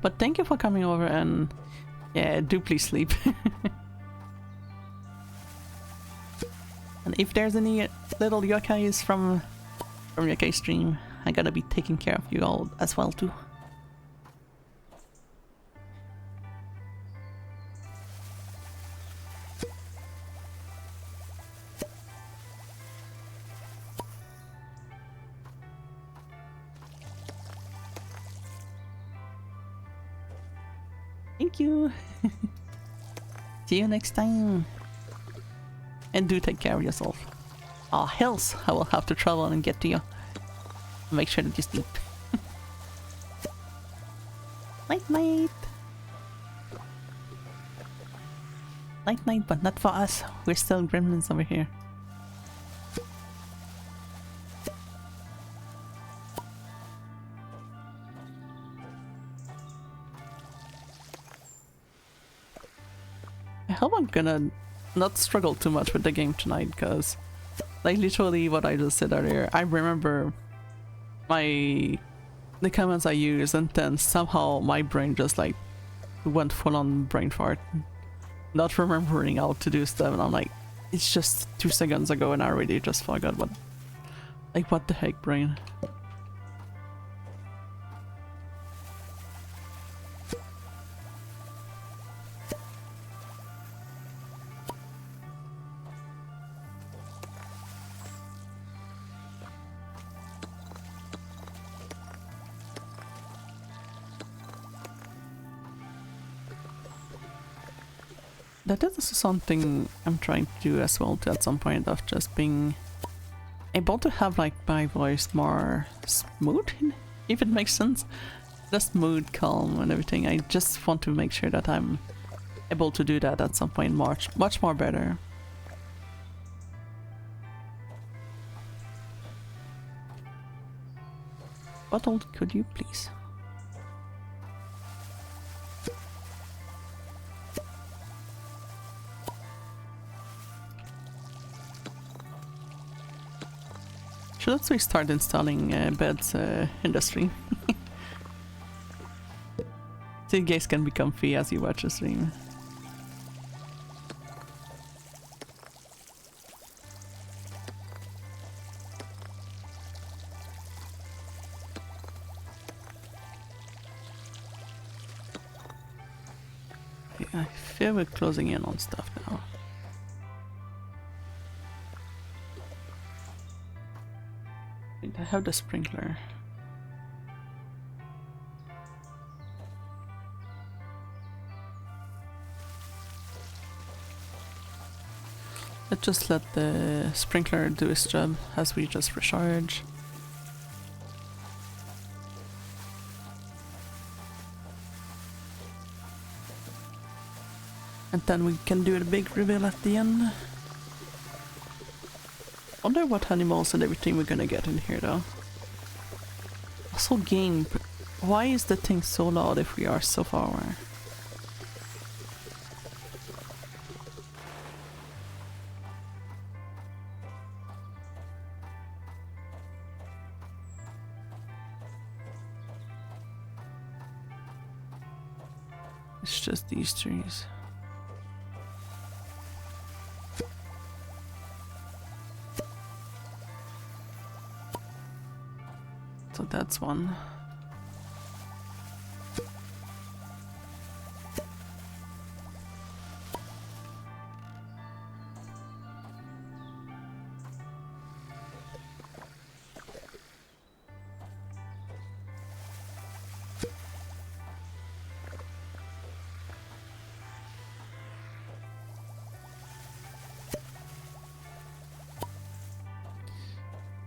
But thank you for coming over, and yeah, do please sleep. And if there's any little yokais from yokai stream, I'm gonna be taking care of you all as well too. Thank you. See you next time. And do take care of yourself. Oh, hells, I will have to travel and get to you. Make sure that you sleep. Night night. Night night, but not for us. We're still gremlins over here. I hope I'm gonna not struggle too much with the game tonight, because like literally what I just said earlier, I remember the comments I used, and then somehow my brain just like went full on brain fart, not remembering how to do stuff, and I'm like, it's just 2 seconds ago and I already just forgot what the heck, brain. That is something I'm trying to do as well to at some point, of just being able to have like my voice more smooth, if it makes sense. Just smooth, calm and everything. I just want to make sure that I'm able to do that at some point much more better. Bottle, could you please? Should also start installing beds in the stream. So you guys can be comfy as you watch the stream. I feel we're closing in on stuff now. I have the sprinkler. Let's just let the sprinkler do its job as we just recharge. And then we can do a big reveal at the end. Wonder what animals and everything we're gonna get in here though. Also game, why is the thing so loud if we are so far away? It's just these trees. So that's one.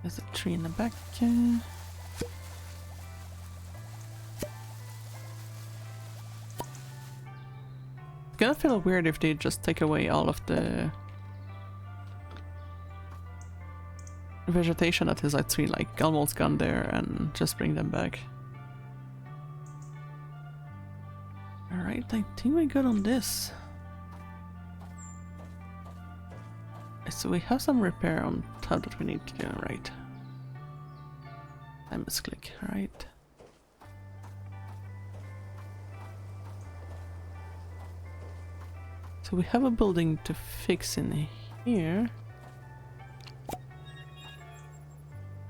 There's a tree in the back. It's gonna feel weird if they just take away all of the vegetation that is actually like almost gone there and just bring them back. Alright, I think we're good on this. So we have some repair on top that we need to do, right? I misclick, alright. So we have a building to fix in here.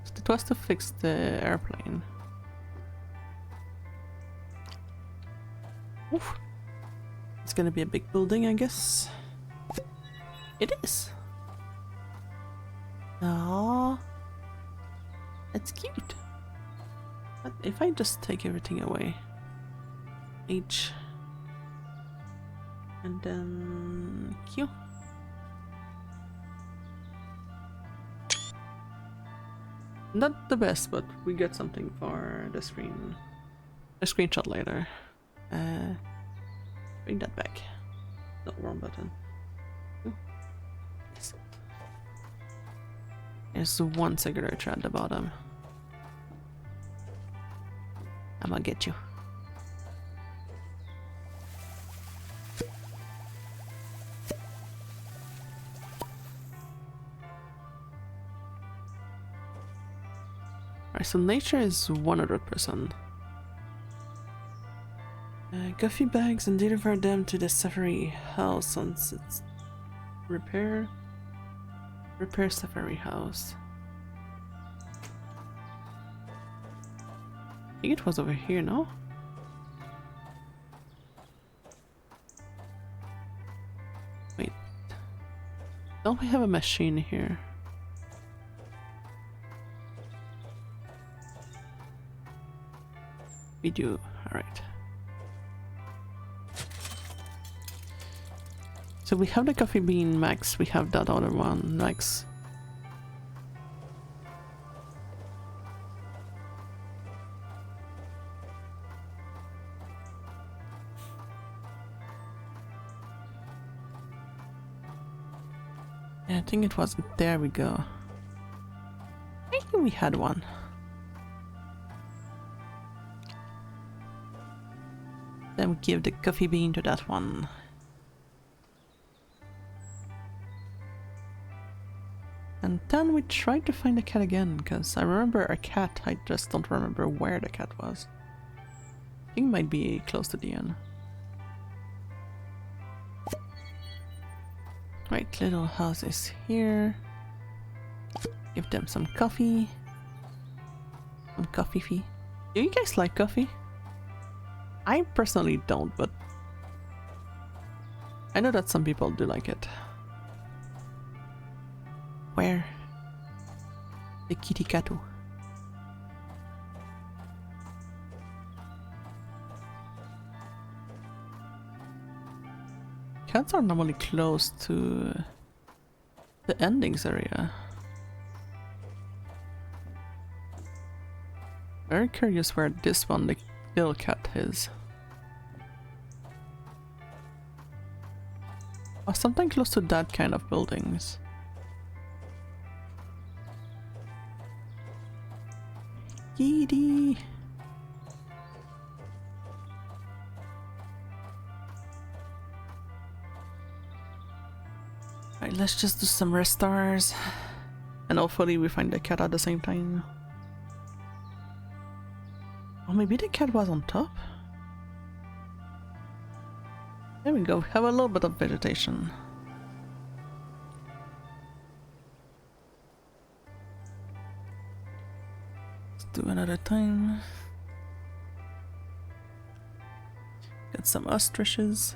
So it was to fix the airplane. Oof. It's gonna be a big building, I guess. It is! Aww. That's cute. But if I just take everything away. H. And then Q. Not the best, but we get something for the screen. A screenshot later. Bring that back. No, wrong button. Ooh. Yes. There's one signature at the bottom. I'm gonna get you. Alright, so nature is 100%. Coffee bags and deliver them to the safari house since it's repair safari house. I think it was over here, no? Wait, don't we have a machine here? We do, alright. So we have the coffee bean max, we have that other one max. Yeah, I think it was, there we go. I think we had one. Then we give the coffee bean to that one. And then we tried to find the cat again, because I remember a cat, I just don't remember where the cat was. I think it might be close to the end. Right, little house is here. Give them some coffee. Some coffee fee. Do you guys like coffee? I personally don't, but I know that some people do like it. Where? The kitty catu. Cats are normally close to the endings area. Very curious where this one, the little cat, is. Or something close to that kind of buildings. Kitty! Alright, let's just do some restars. And hopefully we find the cat at the same time. Or maybe the cat was on top? There we go, we have a little bit of vegetation. do another time. Get some ostriches.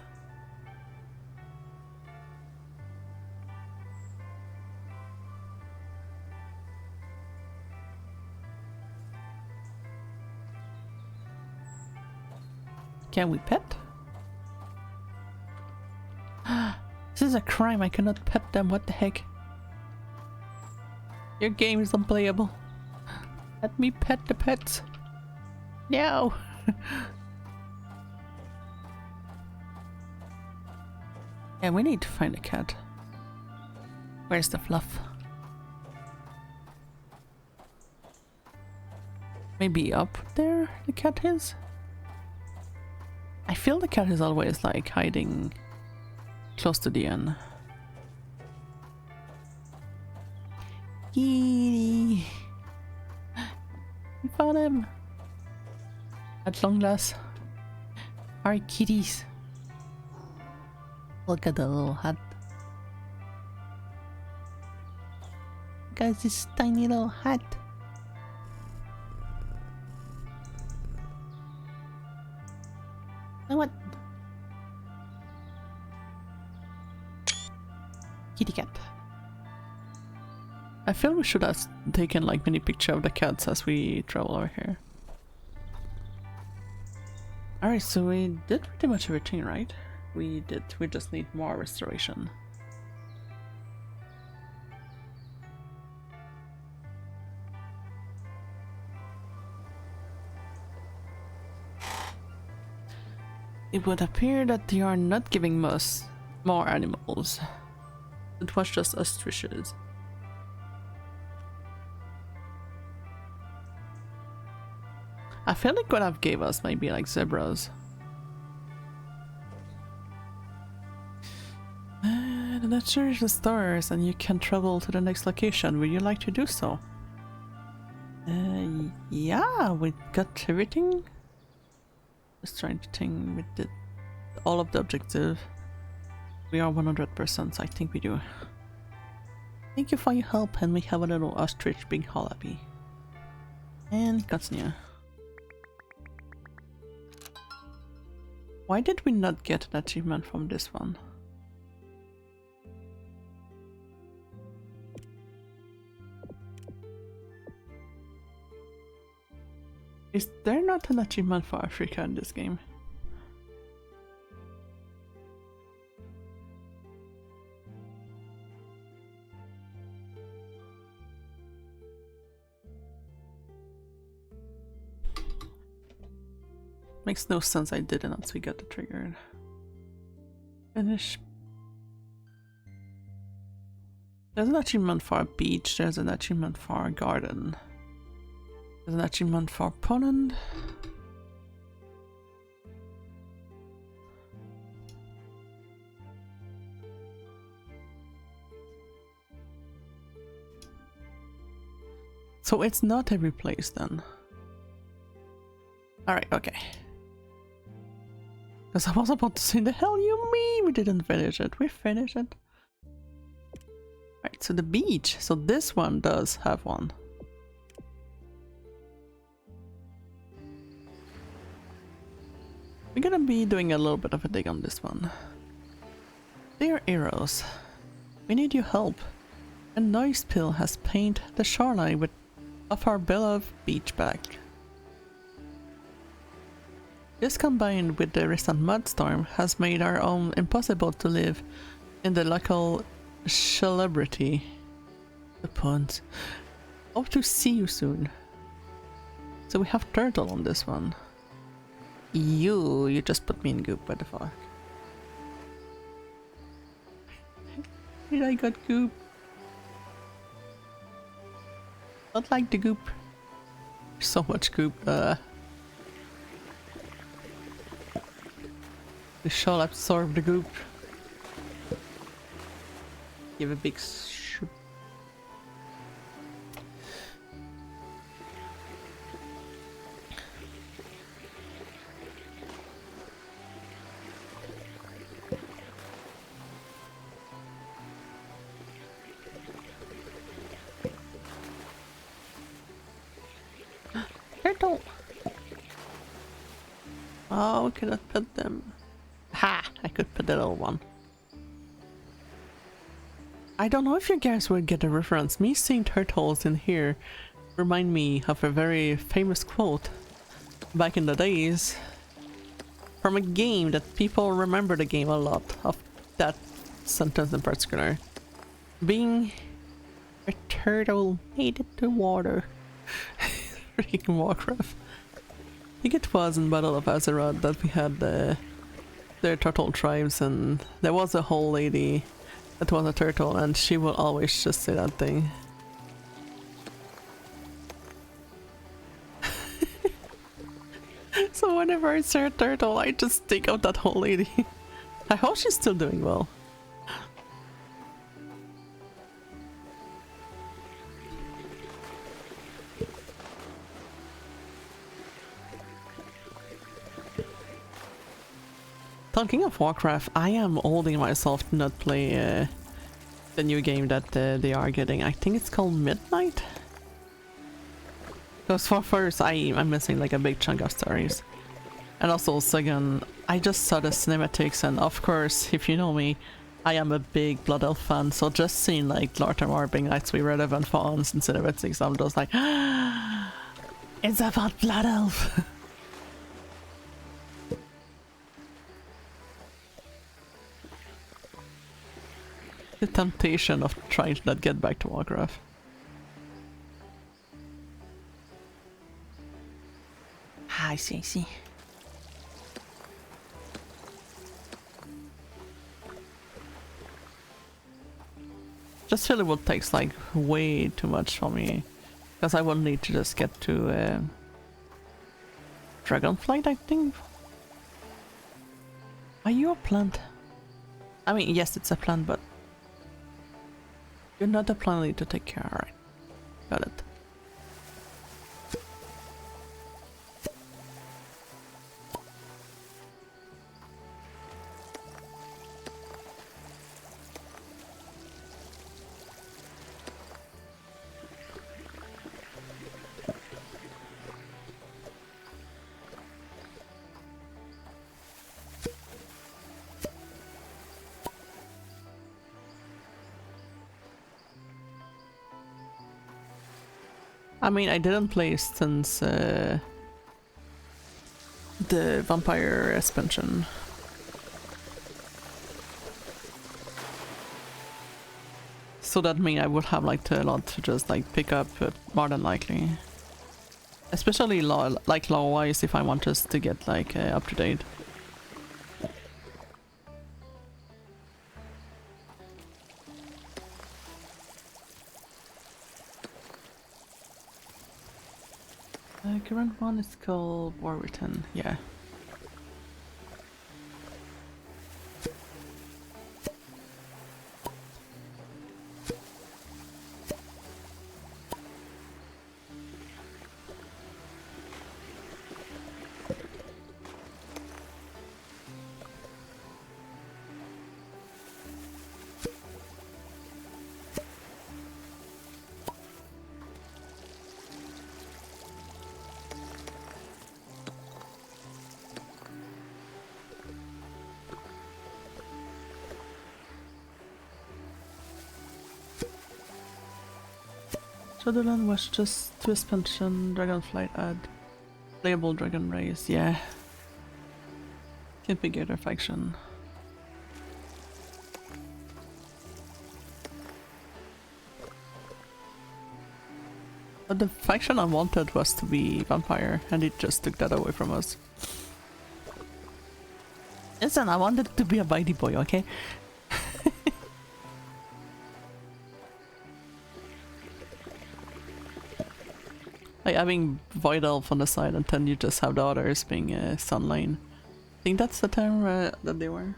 Can we pet? This is a crime. I cannot pet them. What the heck? Your game is unplayable. Let me pet the pets. No. Yeah, we need to find a cat. Where's the fluff? Maybe up there the cat is? I feel the cat is always like hiding close to the end. Kitty! We found him! At long last. Our kitties. Look at the little hat. Look at this tiny little hat. And what? Kitty cat. I feel we should have taken like many pictures of the cats as we travel over here. Alright, so we did pretty much everything, right? We did. We just need more restoration. It would appear that they are not giving us more animals. It was just ostriches. I feel like what I've gave us might be like zebras. Let's search the stars and you can travel to the next location. Would you like to do so? Yeah, we got everything. Just trying to think, we did all of the objective. We are 100%, so I think we do. Thank you for your help, and we have a little ostrich being happy. And continue. Why did we not get an achievement from this one? Is there not an achievement for Africa in this game? Makes no sense I didn't once we got the trigger. Finish. There's an achievement for a beach, there's an achievement for a garden. There's an achievement for Poland. So it's not every place then. Alright, okay. Because I was about to say, the hell you mean we didn't finish it? We finished it. Right, so the beach. So this one does have one. We're gonna be doing a little bit of a dig on this one. Dear Eros, we need your help. A noise pill has painted the shoreline of our beloved beach back. This combined with the recent mudstorm has made our own impossible to live in the local celebrity. The puns. Hope to see you soon. So we have turtle on this one. You just put me in goop, what the fuck? Did I got goop? Not like the goop. So much goop, The shall absorb the goop. Give a big shoot. Turtle! Oh, we cannot put them. Ha! I could put the little one. I don't know if you guys will get a reference. Me seeing turtles in here remind me of a very famous quote back in the days from a game that people remember the game a lot of that sentence in particular. Being a turtle made it to water. Freaking Warcraft. I think it was in Battle of Azeroth that we had their turtle tribes, and there was a whole lady that was a turtle, and she will always just say that thing. So whenever I see a turtle, I just think of that whole lady. I hope she's still doing well. Talking of Warcraft, I am holding myself to not play the new game that they are getting. I think it's called Midnight? Because for first, I'm missing like a big chunk of stories. And also second, I just saw the cinematics, and of course, if you know me, I am a big Blood Elf fan, so just seeing like Lortimar being actually relevant for ons and cinematics, I'm just like, ah, it's about Blood Elf! The temptation of trying to not get back to Warcraft. I see. Just feel it would take like way too much for me, because I will need to just get to Dragonflight, I think. Are you a plant? I mean, yes, it's a plant, but you're not a plant I need to take care of. Alright, got it. I mean, I didn't play since the vampire expansion. So that means I would have like a lot to just like pick up more than likely. Especially like lore-wise, if I want us to get like up to date. Current one is called Warburton, yeah. Shadowland was just to expansion, Dragonflight add, playable dragon race, yeah. Can't be good faction. But the faction I wanted was to be vampire, and it just took that away from us. Listen, I wanted to be a bitey boy, okay? Like having Void Elf on the side, and then you just have the others being Sunline. I think that's the term that they were.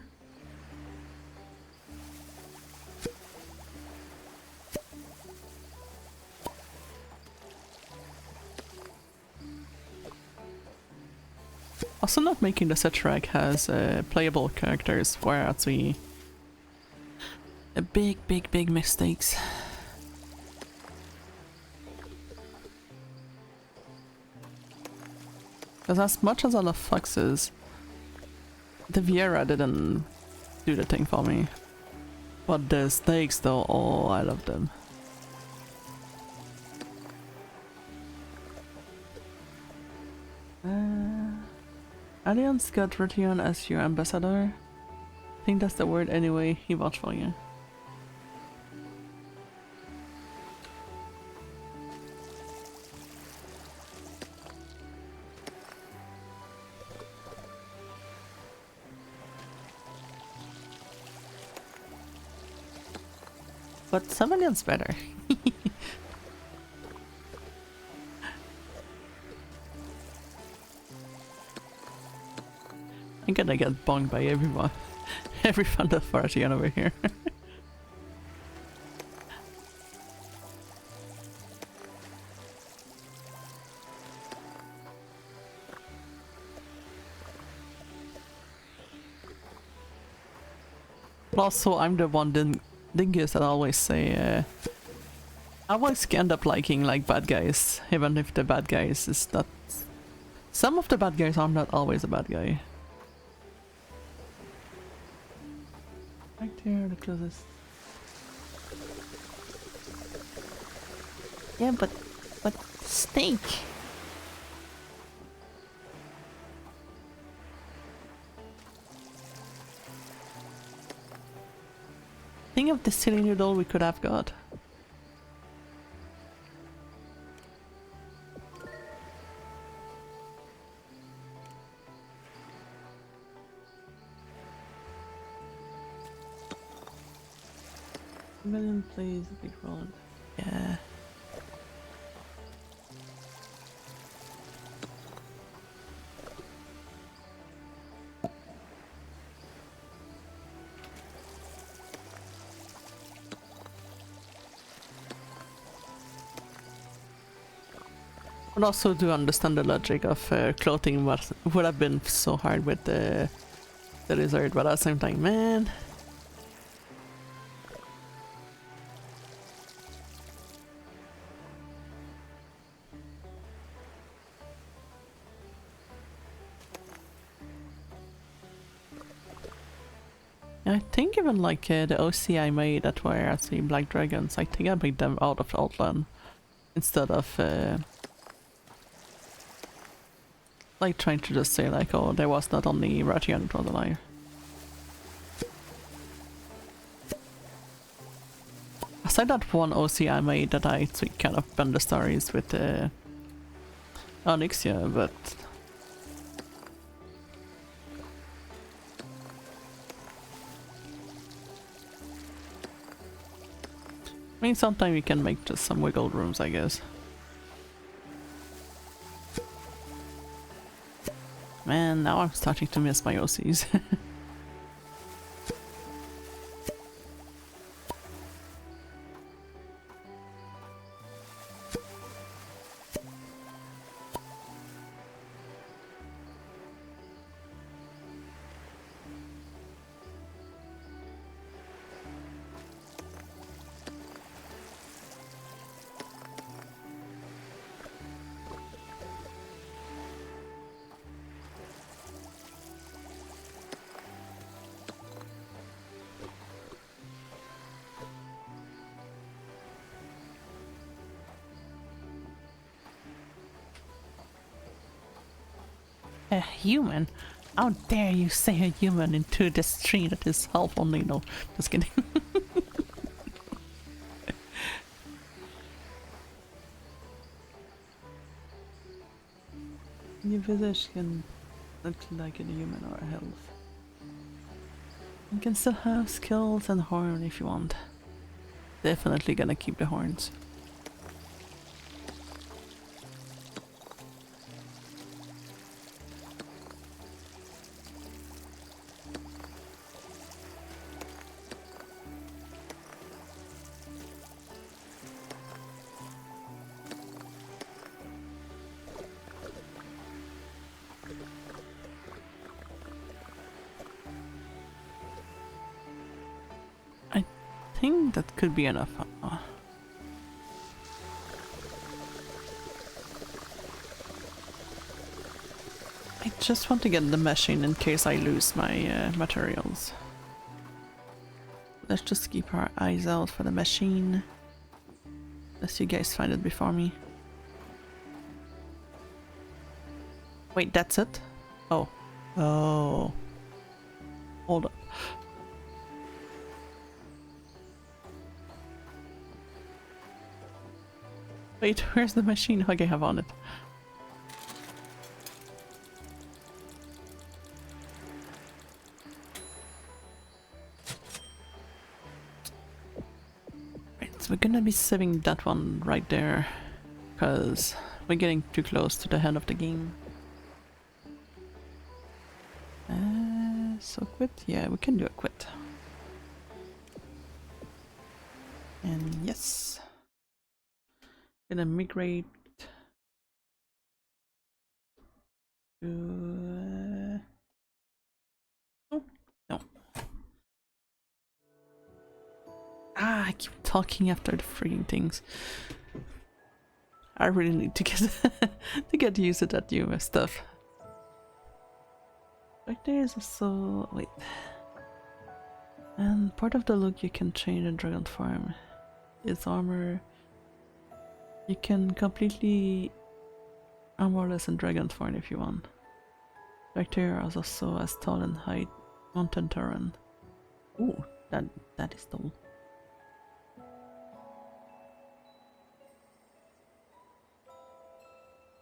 Also, not making the set track has playable characters were actually a big mistakes. Because as much as I love foxes, the Viera didn't do the thing for me. But the snakes though, oh, I love them. Alliance got Rodion as your ambassador. I think that's the word anyway, he vouched for you. But Savannah's better. I'm gonna get bonked by everyone. Every Thunder Fortian over here. Also, I'm the one dingus that always say, I always end up liking like bad guys, even if the bad guys is not. Some of the bad guys are not always a bad guy. Right there, the closest. Yeah, but snake. Think of the silly noodle we could have got. Million plays a big role. Yeah. But also do understand the logic of clothing what would have been so hard with the lizard, but at the same time, man. I think even like the OC I made that were actually black dragons, I think I made them out of Outland instead of like trying to just say like, oh, there was not only Ratian, it was alive. Aside that one OC I made that I kind of bend the stories with Onyxia, but I mean, sometimes you can make just some wiggle rooms, I guess. Man, now I'm starting to miss my OCs. A human? How dare you say a human into this tree that is half only? No, just kidding. Your visage can look like a human or a elf. You can still have skills and horn if you want. Definitely gonna keep the horns. I think that could be enough. I just want to get the machine in case I lose my materials. Let's just keep our eyes out for the machine. Unless you guys find it before me. Wait, that's it? Oh. Oh. Hold up. Wait, where's the machine? Okay, I have on it. Right, so we're gonna be saving that one right there. Because we're getting too close to the end of the game. So quit? Yeah, we can do a quit. And yes. Gonna migrate to... Oh, no. Ah, I keep talking after the freaking things. I really need to get to get used to that new stuff. Right there is also... wait. And part of the look you can change in dragon form. Its armor. You can completely armorless in dragon form if you want. Right there is also as tall in height mountain terrain. Ooh, that is tall.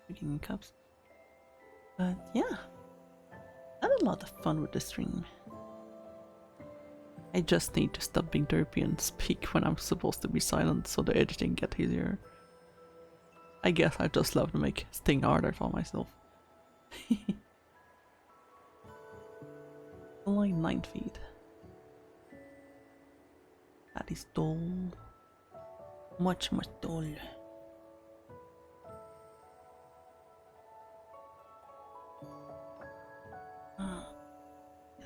Freaking cups. But yeah. I had a lot of fun with the stream. I just need to stop being derpy and speak when I'm supposed to be silent so the editing gets easier. I guess I just love to make things harder for myself. Only 9 feet. That is tall. Much tall.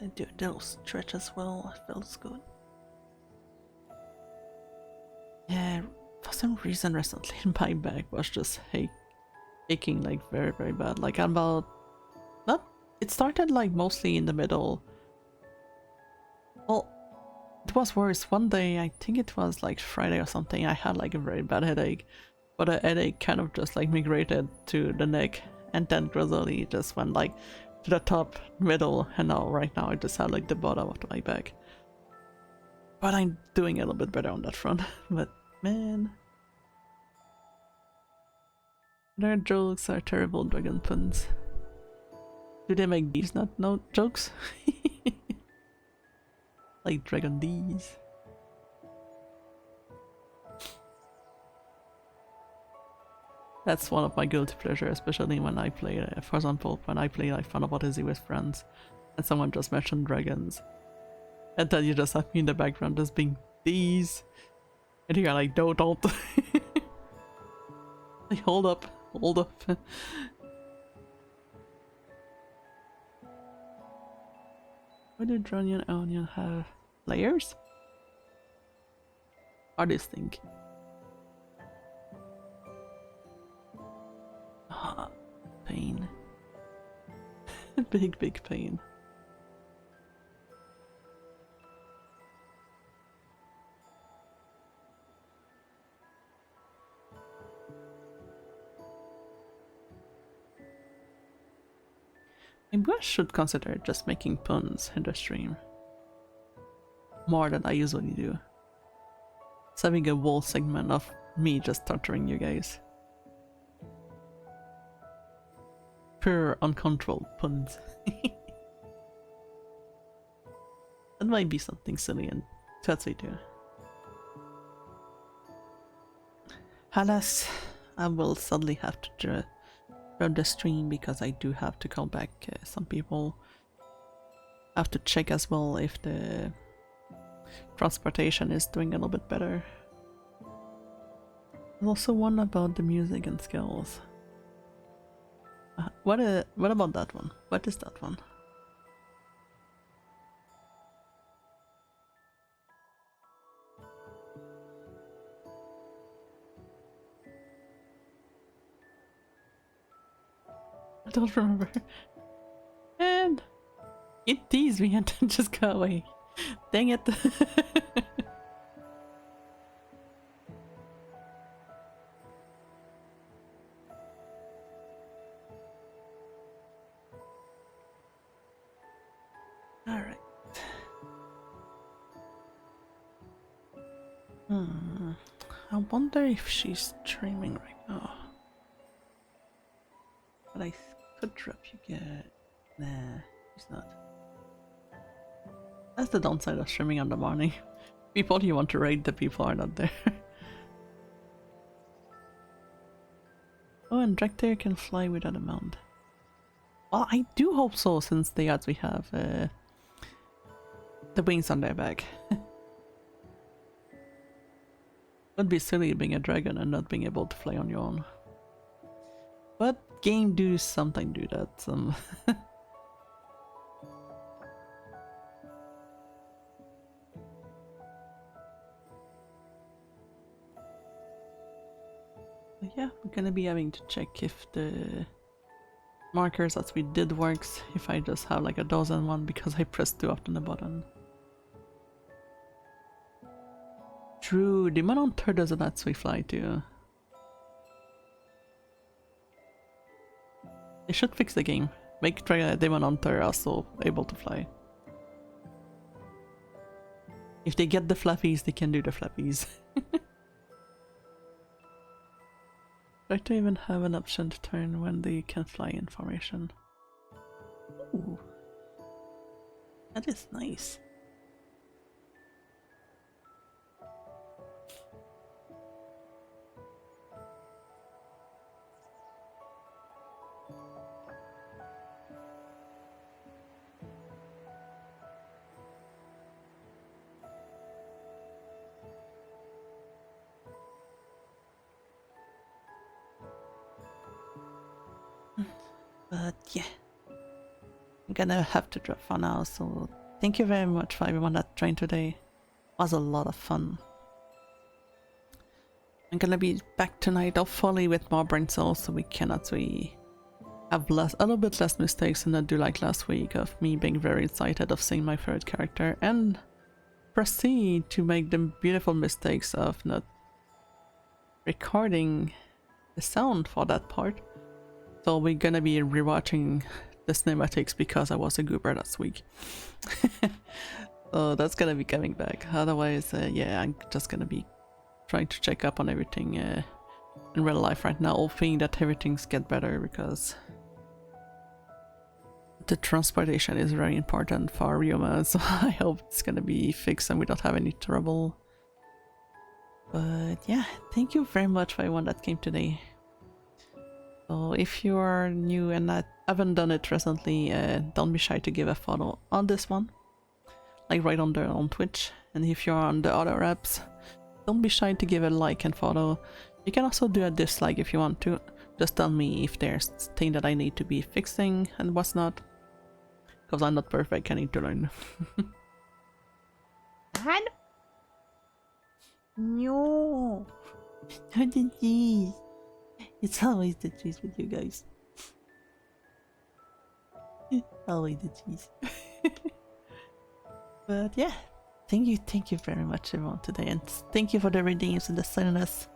I do a little stretch as well, it feels good. Yeah, for some reason recently my back was just aching like very bad. Like about... not... it started like mostly in the middle. Well, it was worse. One day, I think it was like Friday or something, I had like a very bad headache. But the headache kind of just like migrated to the neck and then gradually just went like to the top, middle, and now right now I just have like the bottom of my back. But I'm doing a little bit better on that front. But man, their jokes are terrible dragon puns. Do they make these not no jokes? Like Dragon D's. That's one of my guilty pleasures, especially when I play, for example, when I play like Final Fantasy with friends and someone just mentioned dragons. And then you just have me in the background just being these. And you're like, no, don't. Like, hold up. Why do Dronian and Onion have layers? Artists think. Ah, pain. Big pain. Maybe I should consider just making puns in the stream. More than I usually do. It's having a whole segment of me just torturing you guys. Pure uncontrolled puns. That might be something silly and that's it too. Alas, I will sadly have to drop the stream because I do have to call back some people. I have to check as well if the transportation is doing a little bit better. There's also one about the music and skills. What about that one? What is that one? I don't remember. You tease me and then just go away. Dang it. Alright. I wonder if she's streaming right now. But I could drop you guys. Nah, she's not. That's the downside of streaming in the morning. People you want to raid, the people are not there. Oh, and Draktyr can fly without a mount. Well, I do hope so, since the odds we have the wings on their back. Would be silly being a dragon and not being able to fly on your own. But game do sometimes do that. Yeah, we're gonna be having to check if the markers that we did works, if I just have like a dozen one because I pressed too often the button. True, Demon Hunter doesn't actually fly too. They should fix the game. Make Demon Hunter also able to fly. If they get the flappies, they can do the flappies. Try to even have an option to turn when they can fly in formation. Ooh. That is nice. But yeah, I'm gonna have to drop for now, so thank you very much for everyone that joined today. It was a lot of fun. I'm gonna be back tonight, hopefully with more brain cells, so we can actually have a little bit less mistakes and not do like last week of me being very excited of seeing my favorite character and proceed to make the beautiful mistakes of not recording the sound for that part. So we're gonna be rewatching the cinematics because I was a goober last week. So that's gonna be coming back. Otherwise, yeah, I'm just gonna be trying to check up on everything in real life right now, hoping that everything's get better because the transportation is very important for Ryoma, so I hope it's gonna be fixed and we don't have any trouble. But yeah, thank you very much for everyone that came today. So if you are new and I haven't done it recently, don't be shy to give a follow on this one, like right on there on Twitch. And if you're on the other apps, don't be shy to give a like and follow. You can also do a dislike if you want to. Just tell me if there's things that I need to be fixing and what's not. Because I'm not perfect, I need to learn. No! Not the cheese! It's always the cheese with you guys. Always the cheese. But yeah, thank you very much everyone today, and thank you for the redeems and the silence.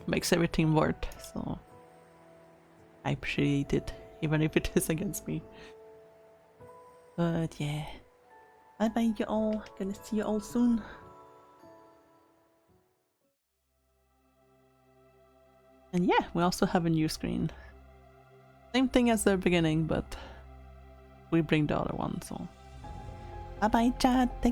Makes everything worth, so I appreciate it, even if it is against me. But yeah, bye bye you all, gonna see you all soon. And yeah, we also have a new screen. Same thing as the beginning, but we bring the other one, so bye bye chat, thank